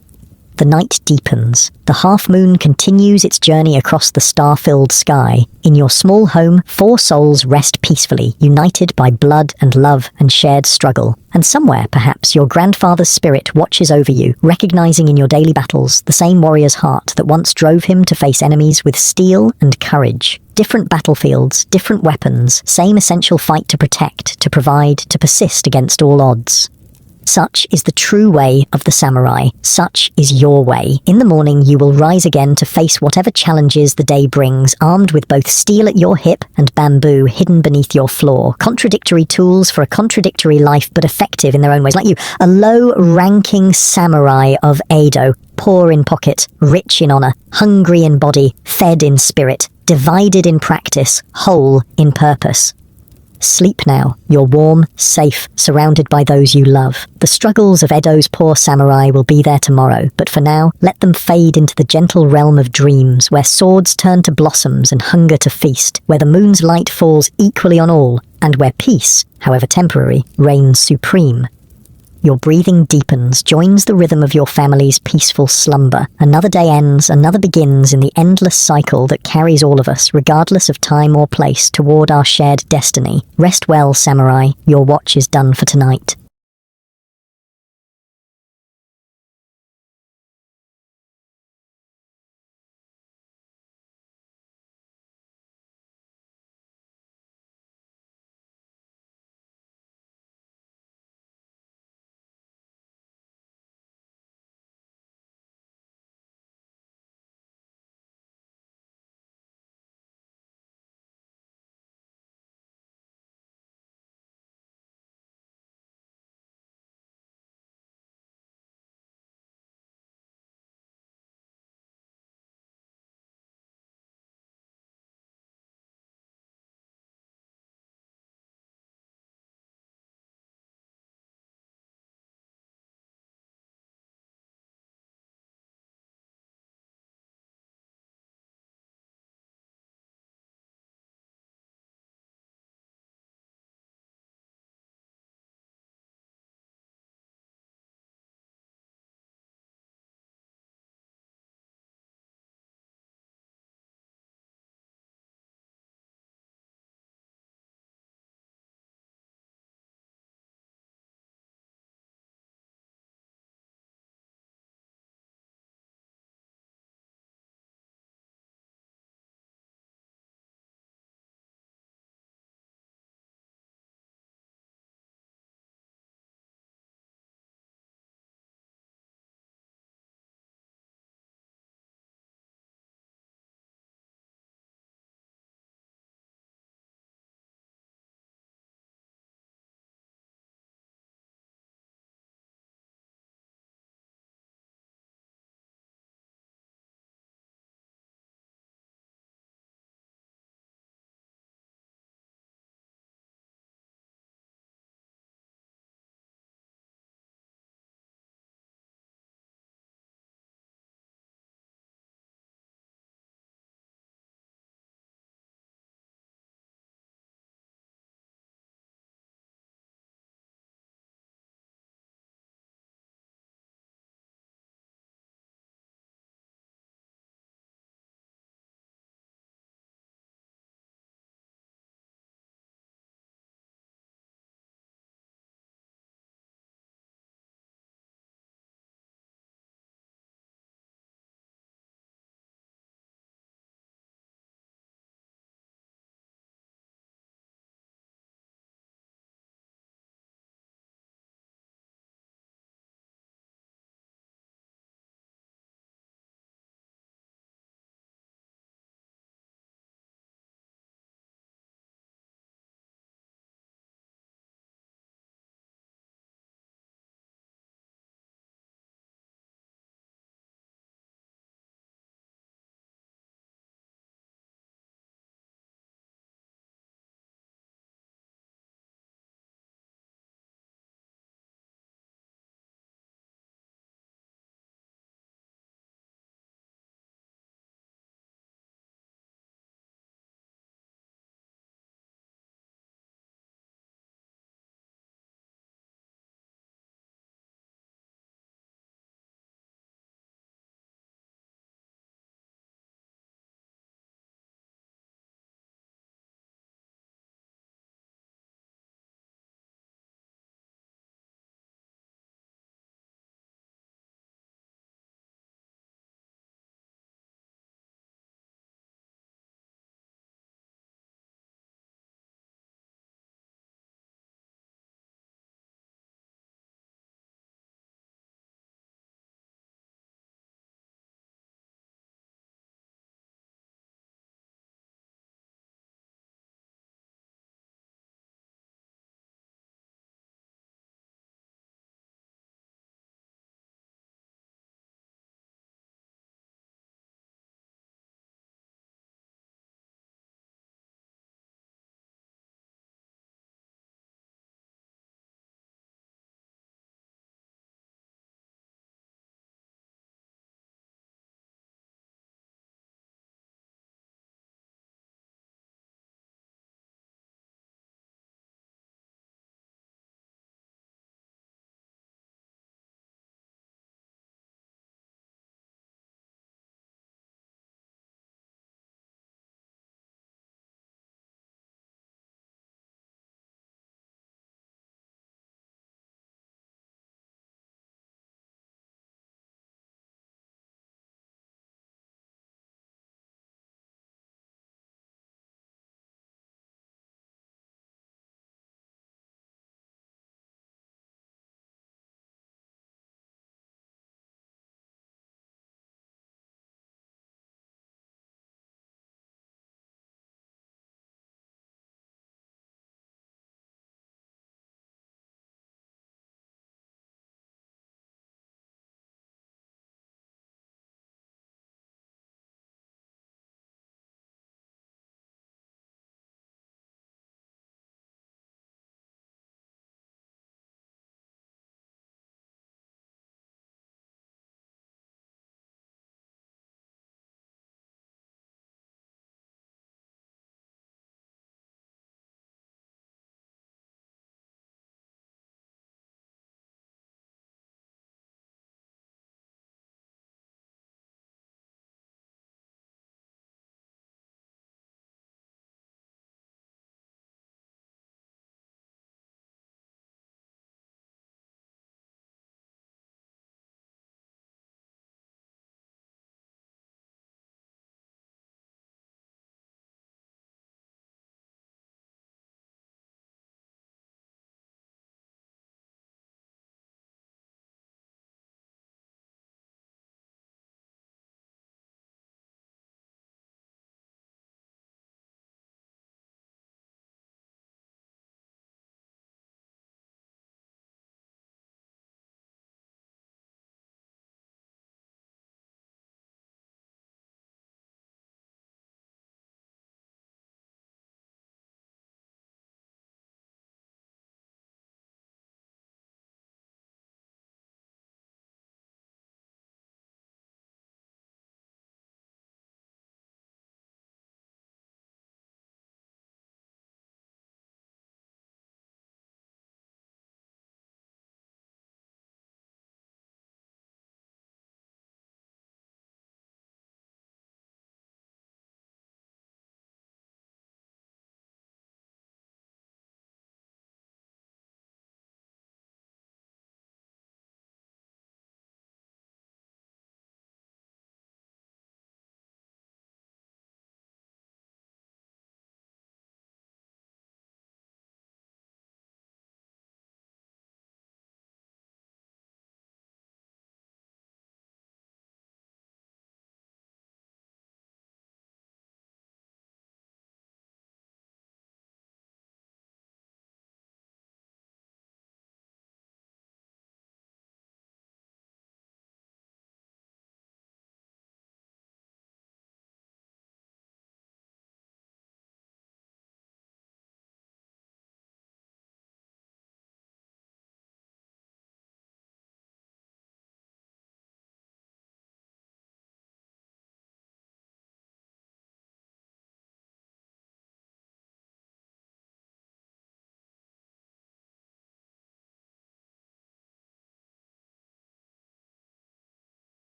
The night deepens. The half-moon continues its journey across the star-filled sky. In your small home, 4 souls rest peacefully, united by blood and love and shared struggle. And somewhere, perhaps, your grandfather's spirit watches over you, recognizing in your daily battles the same warrior's heart that once drove him to face enemies with steel and courage. Different battlefields, different weapons, same essential fight to protect, to provide, to persist against all odds. Such is the true way of the samurai. Such is your way. In the morning you will rise again to face whatever challenges the day brings, armed with both steel at your hip and bamboo hidden beneath your floor. Contradictory tools for a contradictory life, but effective in their own ways. Like you, a low-ranking samurai of Edo, poor in pocket, rich in honor, hungry in body, fed in spirit, divided in practice, whole in purpose. Sleep now. You're warm, safe, surrounded by those you love. The struggles of Edo's poor samurai will be there tomorrow, but for now, let them fade into the gentle realm of dreams, where swords turn to blossoms and hunger to feast, where the moon's light falls equally on all, and where peace, however temporary, reigns supreme. Your breathing deepens, joins the rhythm of your family's peaceful slumber. Another day ends, another begins in the endless cycle that carries all of us, regardless of time or place, toward our shared destiny. Rest well, samurai. Your watch is done for tonight.